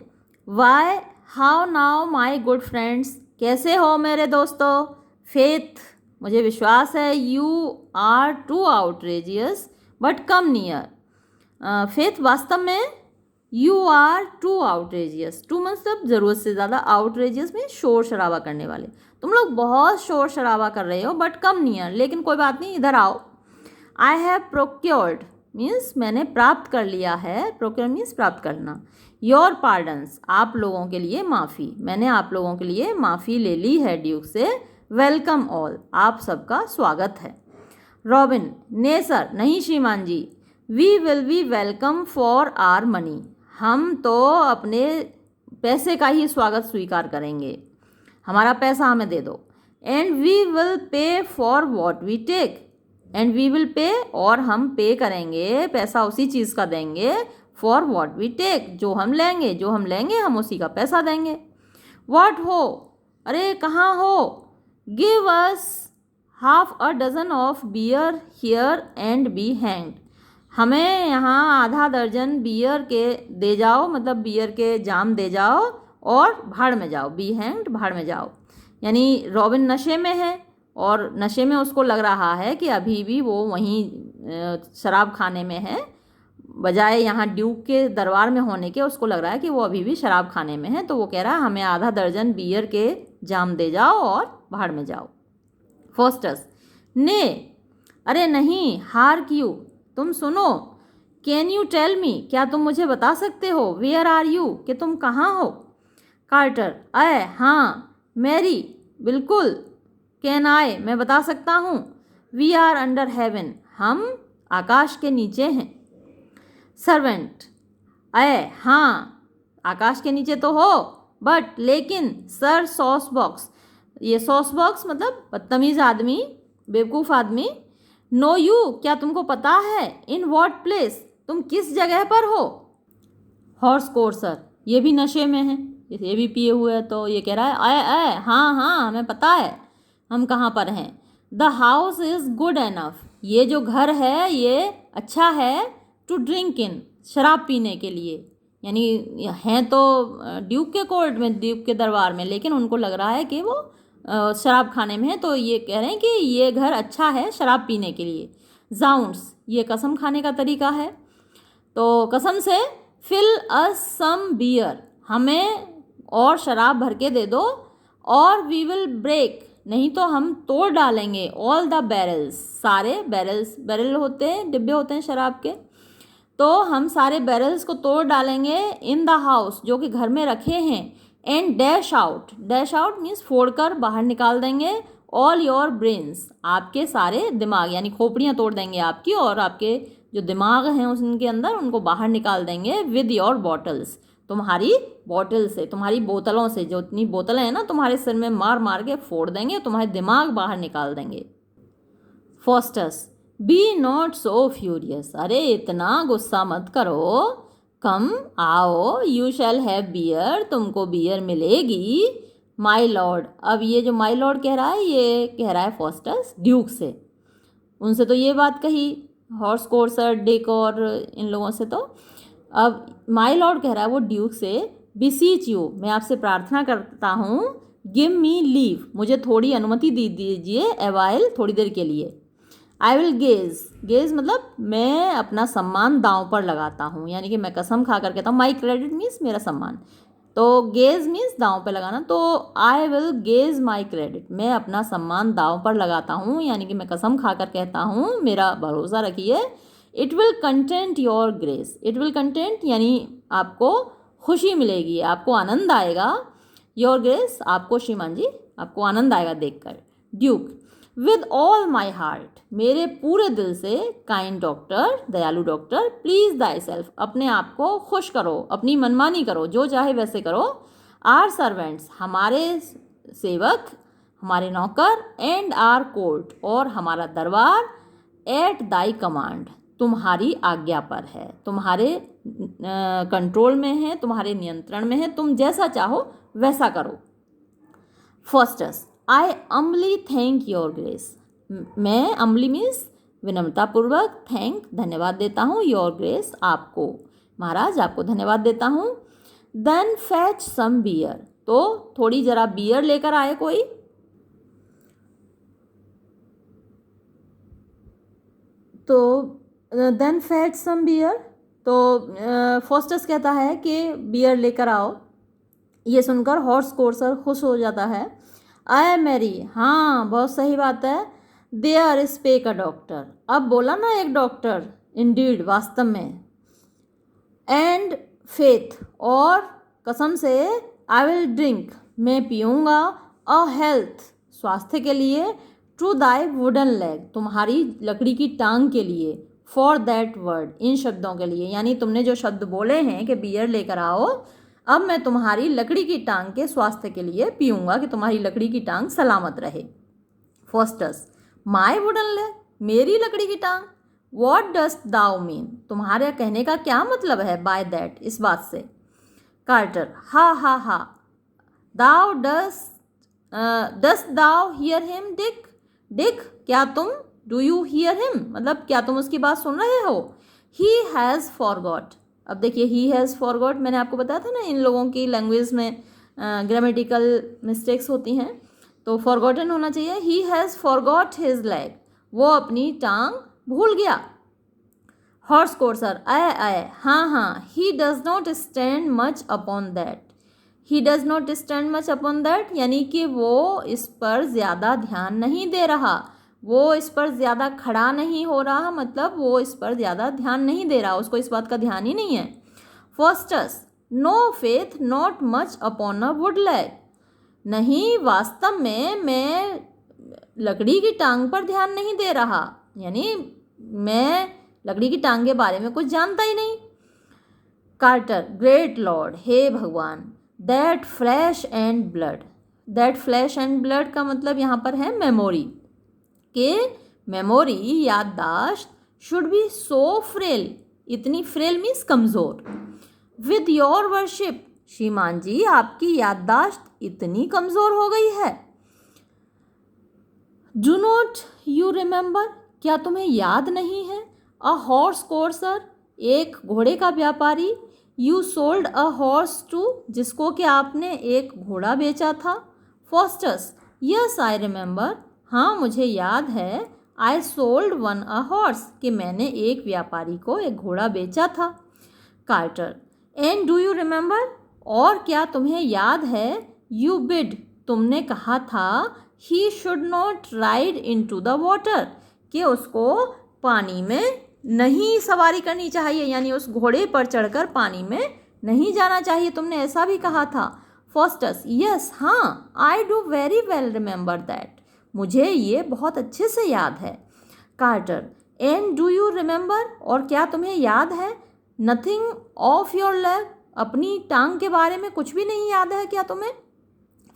Why, how now my good friends, कैसे हो मेरे दोस्तों। फेथ, मुझे विश्वास है, you are too outrageous but come near, faith वास्तव में, you are too outrageous, too मतलब ज़रूरत से ज़्यादा, आउटरेजियस में शोर शराबा करने वाले, तुम लोग बहुत शोर शराबा कर रहे हो, बट कम नियर, लेकिन कोई बात नहीं, इधर आओ। आई हैव प्रोक्योर्ड मीन्स मैंने प्राप्त कर लिया है, प्रोक्योर मीन्स प्राप्त करना। योर पार्डन्स, आप लोगों के लिए माफ़ी, मैंने आप लोगों के लिए माफ़ी ले ली है ड्यूक से। वेलकम ऑल, आप सबका स्वागत है। रॉबिन, ने सर, नहीं श्रीमान जी। We will be welcome for our money, हम तो अपने पैसे का ही स्वागत स्वीकार करेंगे, हमारा पैसा हमें दे दो। And we will pay for what we take, and we will pay, और हम पे करेंगे, पैसा उसी चीज़ का देंगे, फॉर वॉट वी टेक, जो हम लेंगे, जो हम लेंगे हम उसी का पैसा देंगे। व्हाट हो, अरे कहाँ हो। Give us half a dozen of beer here and be hanged, हमें यहाँ आधा दर्जन बियर के दे जाओ, मतलब बियर के जाम दे जाओ और भाड़ में जाओ, बी हैंग्ड, भाड़ में जाओ। यानी रॉबिन नशे में है और नशे में उसको लग रहा है कि अभी भी वो वहीं शराब खाने में है, बजाय यहाँ ड्यूक के दरबार में होने के उसको लग रहा है कि वो अभी भी शराब खाने में है। तो वो कह रहा है हमें आधा दर्जन बियर के जाम दे जाओ और भाड़ में जाओ। फॉस्टर्स, ने, अरे नहीं, हार क्यू, तुम सुनो। कैन यू टेल मी, क्या तुम मुझे बता सकते हो। वेयर आर यू, कि तुम कहाँ हो। कार्टर, अय हाँ। मैरी, बिल्कुल। कैन आई, मैं बता सकता हूँ। वी आर अंडर हेवन, हम आकाश के नीचे हैं। सर्वेंट, अय हाँ, आकाश के नीचे तो हो, बट लेकिन सर सॉस बॉक्स, ये सॉस बॉक्स मतलब बदतमीज़ आदमी, बेवकूफ़ आदमी, नो यू, क्या तुमको पता है? इन वॉट प्लेस, तुम किस जगह पर हो? हॉर्स कोर्सर, ये भी नशे में है, ये भी पिए हुए है, तो ये कह रहा है आए आए, हाँ हाँ हमें पता है हम कहाँ पर हैं। The house is good enough, ये जो घर है ये अच्छा है, टू ड्रिंक इन, शराब पीने के लिए। यानी हैं तो ड्यूक के कोर्ट में, ड्यूक के दरबार में, लेकिन उनको लग रहा है कि वो शराब खाने में है, तो ये कह रहे हैं कि ये घर अच्छा है शराब पीने के लिए। जाउंट्स, ये कसम खाने का तरीका है, तो कसम से फिल अस सम बियर, हमें और शराब भर के दे दो, और वी विल ब्रेक, नहीं तो हम तोड़ डालेंगे, ऑल द बैरल्स, सारे बैरल्स, बैरल होते हैं डिब्बे होते हैं शराब के, तो हम सारे बैरल्स को तोड़ डालेंगे, इन द हाउस, जो कि घर में रखे हैं, and dash out, dash out means फोड़ कर बाहर निकाल देंगे, ऑल योर ब्रेन्स, आपके सारे दिमाग, यानी खोपड़ियाँ तोड़ देंगे आपकी, और आपके जो दिमाग हैं उनके अंदर उनको बाहर निकाल देंगे, विद योर बॉटल्स, तुम्हारी बॉटल से, तुम्हारी बोतलों से, जो इतनी बोतलें हैं ना तुम्हारे सिर में मार मार के फोड़ देंगे, तुम्हारे दिमाग बाहर निकाल देंगे। Faustus, be not so furious, अरे इतना गुस्सा मत करो, कम आओ, यू शैल हैव बियर, तुमको बियर मिलेगी, माई लॉर्ड। अब ये जो माई लॉर्ड कह रहा है, ये कह रहा है फॉस्टस ड्यूक से, उनसे तो ये बात कही हॉर्स कोर्सर, डिक और इन लोगों से, तो अब माई लॉर्ड कह रहा है वो ड्यूक से, बिसीच यू, मैं आपसे प्रार्थना करता हूँ, गिव मी लीव, मुझे थोड़ी अनुमति दे दीजिए, एवाइल, थोड़ी देर के लिए। आई विल गेज, गेज मतलब मैं अपना सम्मान दांव पर लगाता हूँ, यानी कि मैं कसम खा कर कहता हूँ, माई क्रेडिट मीन्स मेरा सम्मान, तो गेज मीन्स दांव पे लगाना, तो I will gauge my credit, मैं अपना सम्मान दांव पर लगाता हूँ, यानी कि मैं कसम खाकर कहता हूँ, मेरा भरोसा रखिए। It will content your grace, it will content यानी आपको खुशी मिलेगी, आपको आनंद आएगा, योर ग्रेस आपको, श्रीमान जी आपको आनंद आएगा देखकर। Duke, with all my heart, मेरे पूरे दिल से, काइंड डॉक्टर, दयालु डॉक्टर, प्लीज दाई सेल्फ, अपने आप को खुश करो, अपनी मनमानी करो, जो चाहे वैसे करो, आर सर्वेंट्स, हमारे सेवक, हमारे नौकर, एंड आर कोर्ट, और हमारा दरबार, एट दाई कमांड, तुम्हारी आज्ञा पर है, तुम्हारे कंट्रोल में है, तुम्हारे नियंत्रण में है, तुम जैसा चाहो वैसा करो। फर्स्टस, आई अम्बली थैंक योर ग्रेस, मैं अम्बली मीन्स विनम्रतापूर्वक, थैंक धन्यवाद देता हूँ, योर ग्रेस आपको, महाराज आपको धन्यवाद देता हूँ। देन फैच सम बियर, तो थोड़ी जरा बियर लेकर आए कोई। तो देन फैच सम बियर, तो फॉस्टस कहता है कि बियर लेकर आओ। ये सुनकर हॉर्स कोर्सर खुश हो जाता है। आय मैरी, हाँ बहुत सही बात है। देयर स्पेक अ डॉक्टर, अब बोला ना एक डॉक्टर, इंडीड वास्तव में। एंड फेथ, और कसम से, आई विल ड्रिंक, मैं पीऊँगा, अ हेल्थ, स्वास्थ्य के लिए, टू दाई वुडन लेग, तुम्हारी लकड़ी की टांग के लिए, फॉर दैट वर्ड, इन शब्दों के लिए, यानी तुमने जो शब्द बोले हैं कि बियर लेकर आओ, अब मैं तुम्हारी लकड़ी की टांग के स्वास्थ्य के लिए पीऊँगा, कि तुम्हारी लकड़ी की टांग सलामत रहे। फर्स्टस, माई वुडन लेग, मेरी लकड़ी की टांग, वॉट डस्ट दाउ मीन, तुम्हारे कहने का क्या मतलब है बाय दैट, इस बात से। कार्टर, हा हा हा, दाउ डस्ट दाउ हियर हिम डिक, डिक क्या तुम, डू यू हियर हिम मतलब क्या तुम उसकी बात सुन रहे हो। ही हैज़ फॉरगॉट, अब देखिए ही हैज़ फॉरगॉट, मैंने आपको बताया था ना इन लोगों की लैंग्वेज में ग्रामेटिकल मिस्टेक्स होती हैं, तो फॉरगॉटन होना चाहिए। He has forgot his leg, वो अपनी टांग भूल गया। हॉर्स कोर्सर, आए आए, हाँ हाँ। He does not stand much upon that, he does not stand much upon that यानी कि वो इस पर ज़्यादा ध्यान नहीं दे रहा, वो इस पर ज़्यादा खड़ा नहीं हो रहा, मतलब वो इस पर ज़्यादा ध्यान नहीं दे रहा, उसको इस बात का ध्यान ही नहीं है। Faustus, no faith not much upon a wood leg, नहीं वास्तव में मैं लकड़ी की टांग पर ध्यान नहीं दे रहा, यानी मैं लकड़ी की टांग के बारे में कुछ जानता ही नहीं। कार्टर, ग्रेट लॉर्ड, हे भगवान, that flash and blood, that flash and blood का मतलब यहाँ पर है मेमोरी, के मेमोरी याददाश्त शुड बी सो फ्रेल, इतनी फ्रेल मीन्स कमज़ोर। विद योर वर्शिप, श्रीमान जी आपकी याददाश्त इतनी कमज़ोर हो गई है। डू नॉट यू रिमेंबर, क्या तुम्हें याद नहीं है। अ हॉर्स कोर्सर, एक घोड़े का व्यापारी। You sold a horse to, जिसको कि आपने एक घोड़ा बेचा था। फॉस्टस, यस आई रिमेंबर, हाँ मुझे याद है। I sold one a horse, कि मैंने एक व्यापारी को एक घोड़ा बेचा था। Carter, and do you remember, और क्या तुम्हें याद है। यू बिड, तुमने कहा था। He should not ride into the water, कि उसको पानी में नहीं सवारी करनी चाहिए, यानी उस घोड़े पर चढ़कर पानी में नहीं जाना चाहिए, तुमने ऐसा भी कहा था। फॉस्टस, यस हाँ, I do very well remember that, मुझे ये बहुत अच्छे से याद है। Carter, and do you remember, और क्या तुम्हें याद है। नथिंग ऑफ योर लेग, अपनी टांग के बारे में कुछ भी नहीं याद है क्या तुम्हें।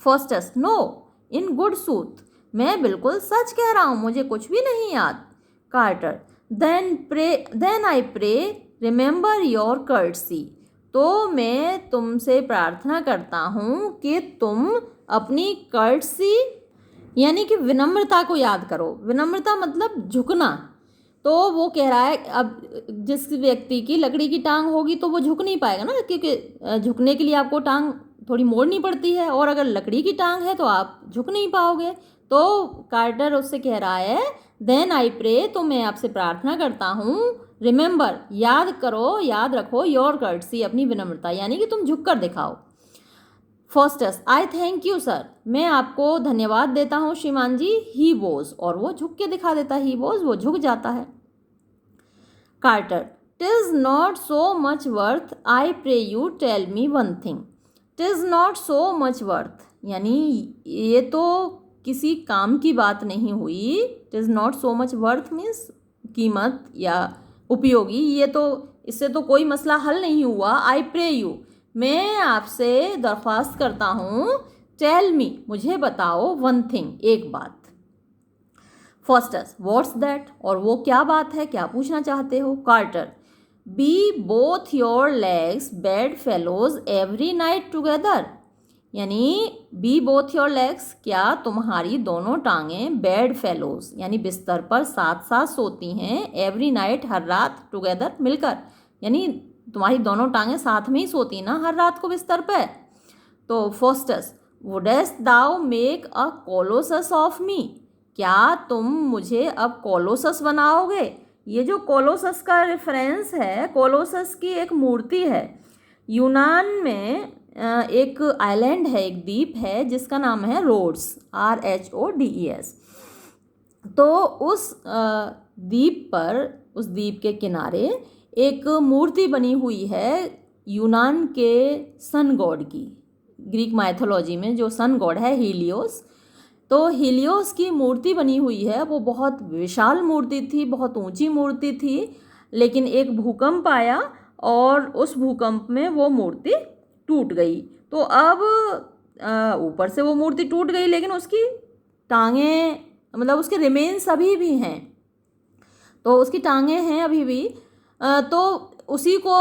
Faustus, no in good soothe, मैं बिल्कुल सच कह रहा हूँ, मुझे कुछ भी नहीं याद। Carter, then I pray remember your courtesy, तो मैं तुमसे प्रार्थना करता हूँ कि तुम अपनी कर्टसी यानी कि विनम्रता को याद करो। विनम्रता मतलब झुकना। तो वो कह रहा है अब जिस व्यक्ति की लकड़ी की टांग होगी तो वो झुक नहीं पाएगा ना, क्योंकि झुकने के लिए आपको टांग थोड़ी मोड़नी पड़ती है, और अगर लकड़ी की टांग है तो आप झुक नहीं पाओगे। तो कार्टर उससे कह रहा है देन आई प्रे, तो मैं आपसे प्रार्थना करता हूँ। रिमेंबर, याद करो, याद रखो। योर कर्टसी, अपनी विनम्रता, यानी कि तुम झुक कर दिखाओ। Faustus, I thank you sir, मैं आपको धन्यवाद देता हूँ श्रीमान जी। ही वॉज, और वो झुक के दिखा देता है। ही वॉज, वो झुक जाता है। Quarter, टिज not so much worth, I pray you tell me one thing. टिज not so much worth, यानी ये तो किसी काम की बात नहीं हुई। टिज not so much worth means कीमत या उपयोगी, ये तो इससे तो कोई मसला हल नहीं हुआ। आई प्रे यू, मैं आपसे दरख्वास्त करता हूँ। टेल मी, मुझे बताओ। वन थिंग, एक बात। फॉस्टस, व्हाट्स दैट, और वो क्या बात है, क्या पूछना चाहते हो। Carter, be both your legs bedfellows every night together, यानी बी बोथ योर लेग्स, क्या तुम्हारी दोनों टांगें बेड फेलोज यानी बिस्तर पर साथ साथ सोती हैं। एवरी नाइट, हर रात। टुगेदर, मिलकर, यानी तुम्हारी दोनों टांगें साथ में ही सोती ना हर रात को बिस्तर पे। तो Faustus, wouldest thou make a colossus of me, क्या तुम मुझे अब कोलोसस बनाओगे। ये जो कोलोसस का रेफरेंस है, कोलोसस की एक मूर्ति है। यूनान में एक आइलैंड है, एक द्वीप है जिसका नाम है रोड्स, RHODES। तो उस द्वीप पर, उस द्वीप के किनारे एक मूर्ति बनी हुई है यूनान के सन गॉड की। ग्रीक माइथोलॉजी में जो सन गॉड है हीलियोस, तो हीलियोस की मूर्ति बनी हुई है। वो बहुत विशाल मूर्ति थी, बहुत ऊंची मूर्ति थी, लेकिन एक भूकंप आया और उस भूकंप में वो मूर्ति टूट गई। तो अब ऊपर से वो मूर्ति टूट गई, लेकिन उसकी टांगें, मतलब उसके रिमेन्स अभी भी हैं। तो उसकी टांगें हैं अभी भी। तो उसी को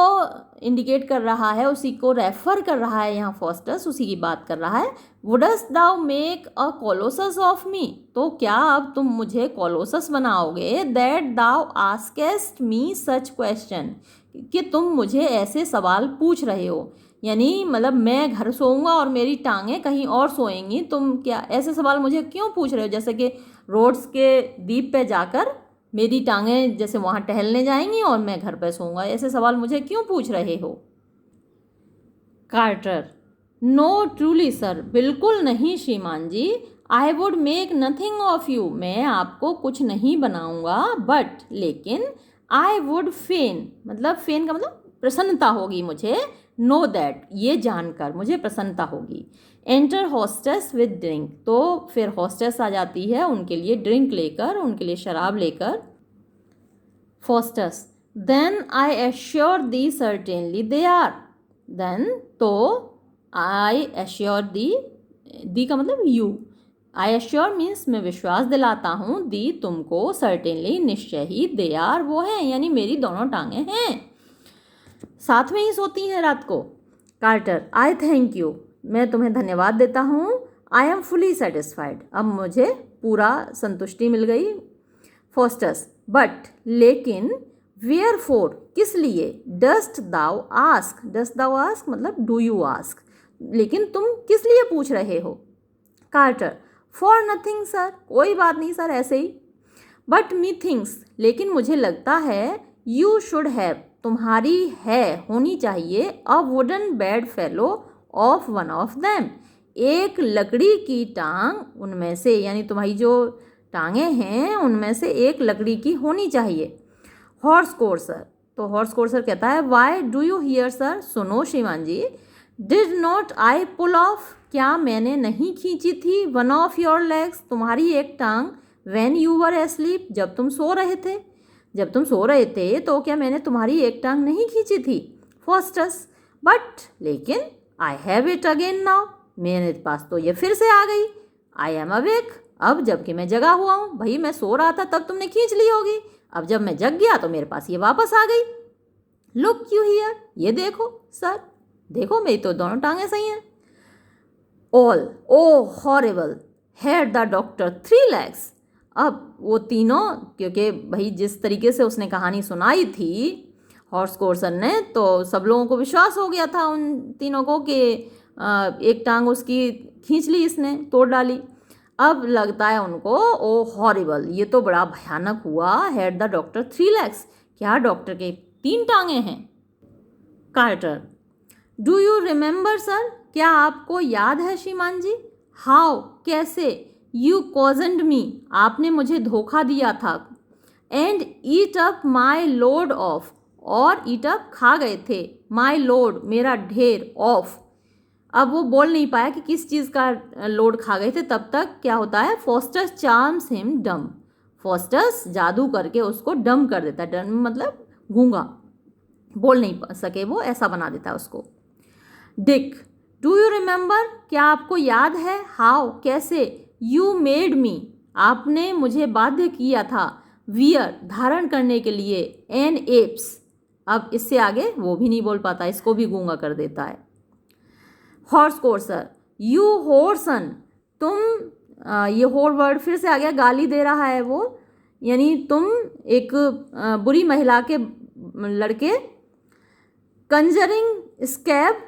इंडिकेट कर रहा है, उसी को रेफर कर रहा है यहाँ फॉस्टस, उसी की बात कर रहा है। Wouldst thou make a colossus of me, तो क्या अब तुम मुझे कोलोसस बनाओगे। That thou आस्केस्ट me such question, कि तुम मुझे ऐसे सवाल पूछ रहे हो, यानी मतलब मैं घर सोऊंगा और मेरी टांगें कहीं और सोएंगी, तुम क्या ऐसे सवाल मुझे क्यों पूछ रहे हो। जैसे कि रोड्स के द्वीप पे जाकर मेरी टांगें जैसे वहाँ टहलने जाएंगी और मैं घर पे सोऊंगा, ऐसे सवाल मुझे क्यों पूछ रहे हो। कार्टर, नो ट्रूली सर, बिल्कुल नहीं श्रीमान जी। I would make nothing of you, मैं आपको कुछ नहीं बनाऊंगा। बट, लेकिन, आई वुड फेन, मतलब फेन का मतलब प्रसन्नता होगी मुझे। नो दैट, ये जानकर मुझे प्रसन्नता होगी। एंटर हॉस्टेस विद ड्रिंक, तो फिर हॉस्टेस आ जाती है उनके लिए ड्रिंक लेकर, उनके लिए शराब लेकर। Faustus, then I assure thee certainly they are, then, तो आई एश्योर दी का मतलब यू, आई एश्योर मीन्स मैं विश्वास दिलाता हूँ, दी तुमको, सर्टेनली निश्चय ही, दे आर वो हैं यानी मेरी दोनों टांगें हैं, साथ में ही सोती हैं रात को। कार्टर आई थैंक यू, मैं तुम्हें धन्यवाद देता हूँ। आई एम फुली सेटिस्फाइड, अब मुझे पूरा संतुष्टि मिल गई। फॉस्टस बट लेकिन, वेयर फोर किस लिए, डस्ट दाउ आस्क मतलब डू यू आस्क, लेकिन तुम किस लिए पूछ रहे हो। कार्टर फॉर नथिंग सर, कोई बात नहीं सर, ऐसे ही। बट मी थिंक्स, लेकिन मुझे लगता है, यू शुड हैव, तुम्हारी है होनी चाहिए, a wooden bed fellow of one of them, एक लकड़ी की टांग उनमें से, यानी तुम्हारी जो टांगें हैं उनमें से एक लकड़ी की होनी चाहिए। हॉर्स कोर्सर, तो हॉर्स कोर्सर कहता है, why do you hear sir, सुनो श्रीमान जी, did not I pull off, क्या मैंने नहीं खींची थी, वन ऑफ योर लेग्स, तुम्हारी एक टांग, व्हेन यू वर एस्लीप, जब तुम सो रहे थे, जब तुम सो रहे थे तो क्या मैंने तुम्हारी एक टांग नहीं खींची थी। फॉस्टस बट लेकिन, I have it again now, मेरे पास तो ये फिर से आ गई। आई एम अवेक, अब जबकि मैं जगा हुआ हूँ, भाई मैं सो रहा था तब तुमने खींच ली होगी, अब जब मैं जग गया तो मेरे पास ये वापस आ गई। लुक यू हियर, ये देखो सर, देखो मेरी तो दोनों टांगें सही हैं। All O horrible, had the doctor 3 legs, अब वो तीनों, क्योंकि भाई जिस तरीके से उसने कहानी सुनाई थी हॉर्स कोर्सन ने, तो सब लोगों को विश्वास हो गया था उन तीनों को कि एक टांग उसकी खींच ली, इसने तोड़ डाली। अब लगता है उनको, ओ हॉरिबल, ये तो बड़ा भयानक हुआ, हैड द डॉक्टर 3 legs, क्या डॉक्टर के 3 टांगें हैं। Carter do you remember sir, क्या आपको याद है श्रीमान जी, हाउ कैसे, यू कॉजन्ड मी, आपने मुझे धोखा दिया था, and eat up my load of, और ईट अप खा गए थे, माई लोड मेरा ढेर, ऑफ, अब वो बोल नहीं पाया कि किस चीज़ का लोड खा गए थे, तब तक क्या होता है, फॉस्टस चार्म्स हिम डम, फॉस्टस जादू करके उसको डम कर देता है, डम मतलब गूंगा, बोल नहीं सके वो, ऐसा बना देता है उसको। डिक डू यू रिमेंबर, क्या आपको याद है, हाउ कैसे, यू मेड मी, आपने मुझे बाध्य किया था, वियर धारण करने के लिए, एन एप्स, अब इससे आगे वो भी नहीं बोल पाता, इसको भी गूंगा कर देता है। हॉर्स कोर्सर यू हॉर्सन, तुम, ये होर वर्ड फिर से आ गया, गाली दे रहा है वो, यानी तुम एक बुरी महिला के लड़के। कंजरिंग स्कैब,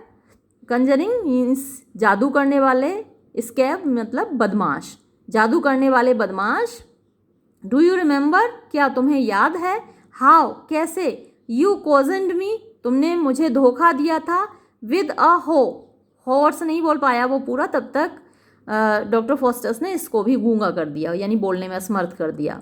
कंजरिंग मीन्स जादू करने वाले, स्कैब मतलब बदमाश, जादू करने वाले बदमाश। डू यू रिमेंबर, क्या तुम्हें याद है, हाउ कैसे, यू कॉजन्ड मी, तुमने मुझे धोखा दिया था, विद अ हो, हॉर्स नहीं बोल पाया वो पूरा, तब तक डॉक्टर फॉस्टस ने इसको भी गूंगा कर दिया, यानी बोलने में असमर्थ कर दिया।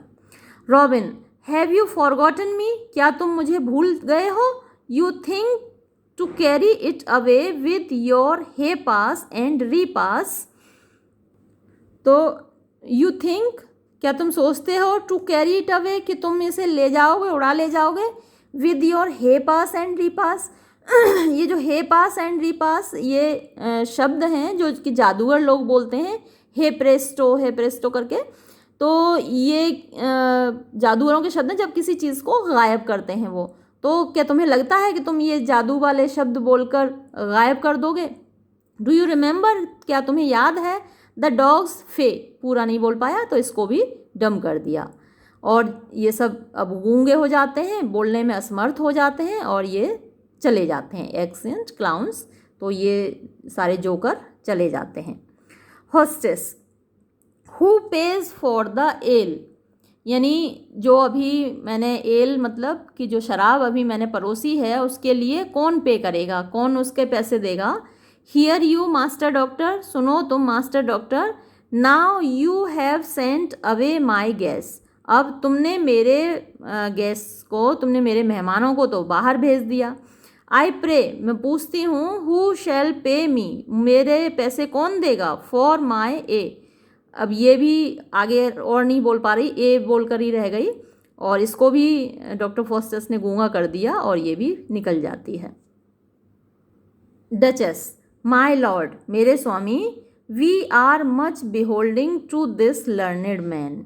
Robin have you forgotten me, क्या तुम मुझे भूल गए हो, you think to carry it away with your hey pass and repass, तो यू थिंक, क्या तुम सोचते हो, टू कैरी इट अवे, कि तुम इसे ले जाओगे, उड़ा ले जाओगे, with your hey pass and repass, ये जो हे पास एंड री पास ये शब्द हैं जो कि जादूगर लोग बोलते हैं, हे प्रेस्टो करके, तो ये जादूगरों के शब्द हैं जब किसी चीज़ को गायब करते हैं वो। तो क्या तुम्हें लगता है कि तुम ये जादू वाले शब्द बोलकर गायब कर दोगे। डू यू रिमेंबर, क्या तुम्हें याद है, द डॉग्स फे, पूरा नहीं बोल पाया तो इसको भी डम कर दिया, और ये सब अब गूंगे हो जाते हैं, बोलने में असमर्थ हो जाते हैं और ये चले जाते हैं, एक्सेंट क्लाउन्स, तो ये सारे जोकर चले जाते हैं। Hostess who page for the L, यानी जो अभी मैंने एल मतलब कि जो शराब अभी मैंने परोसी है उसके लिए कौन पे करेगा, कौन उसके पैसे देगा। हियर यू मास्टर डॉक्टर, सुनो तुम master doctor, now you have sent away my guest, अब तुमने मेरे गेस्ट को, तुमने मेरे मेहमानों को तो बाहर भेज दिया। आई प्रे, मैं पूछती हूँ, हु शैल पे मी, मेरे पैसे कौन देगा, फॉर माई ए, अब ये भी आगे और नहीं बोल पा रही, ए बोल कर ही रह गई, और इसको भी डॉक्टर फॉस्टस ने गूंगा कर दिया और ये भी निकल जाती है। डचेस माय लॉर्ड, मेरे स्वामी, we are much beholding to this learned man.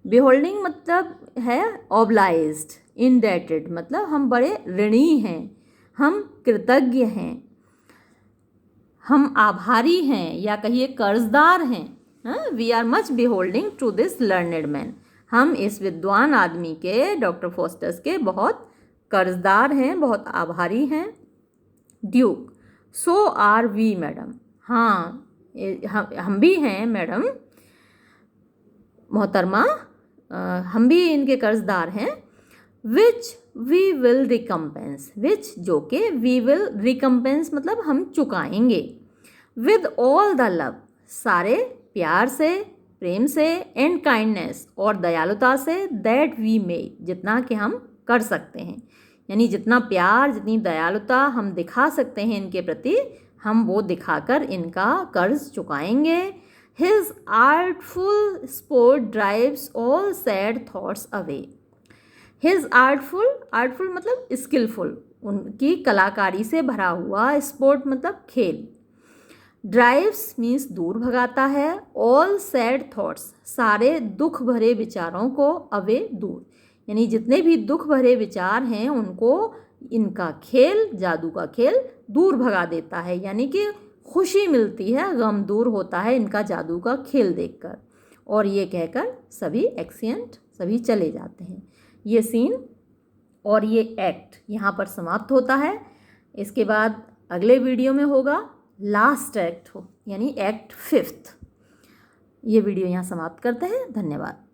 Beholding मतलब है ऑब्लाइज्ड, इंडेटेड मतलब हम बड़े ऋणी हैं, हम कृतज्ञ हैं, हम आभारी हैं या कहिए कर्जदार हैं। We are much beholding to this learned man. हम इस विद्वान आदमी के, डॉक्टर फोस्टर्स के बहुत कर्जदार हैं, बहुत आभारी हैं। Duke, so are we madam. हाँ, हम भी हैं मैडम, मोहतरमा, हम भी इनके कर्जदार हैं। विच वी विल रिकम्पेंस, विच जो कि वी विल रिकम्पेंस मतलब हम चुकाएंगे। विद ऑल द लव, सारे प्यार से, प्रेम से, एंड काइंडनेस और दयालुता से, दैट वी मे जितना कि हम कर सकते हैं, यानी जितना प्यार जितनी दयालुता हम दिखा सकते हैं इनके प्रति, हम वो दिखाकर इनका कर्ज चुकाएंगे। His artful sport drives all sad thoughts away. His artful मतलब skillful, उनकी कलाकारी से भरा हुआ, sport मतलब खेल, drives मीन्स दूर भगाता है, all sad thoughts सारे दुख भरे विचारों को, away दूर, यानी जितने भी दुख भरे विचार हैं उनको इनका खेल, जादू का खेल दूर भगा देता है, यानी कि खुशी मिलती है, गम दूर होता है इनका जादू का खेल देखकर। और ये कहकर सभी एक्सिएंट सभी चले जाते हैं। ये सीन और ये एक्ट यहाँ पर समाप्त होता है। इसके बाद अगले वीडियो में होगा लास्ट एक्ट, यानी एक्ट 5। ये वीडियो यहाँ समाप्त करते हैं। धन्यवाद।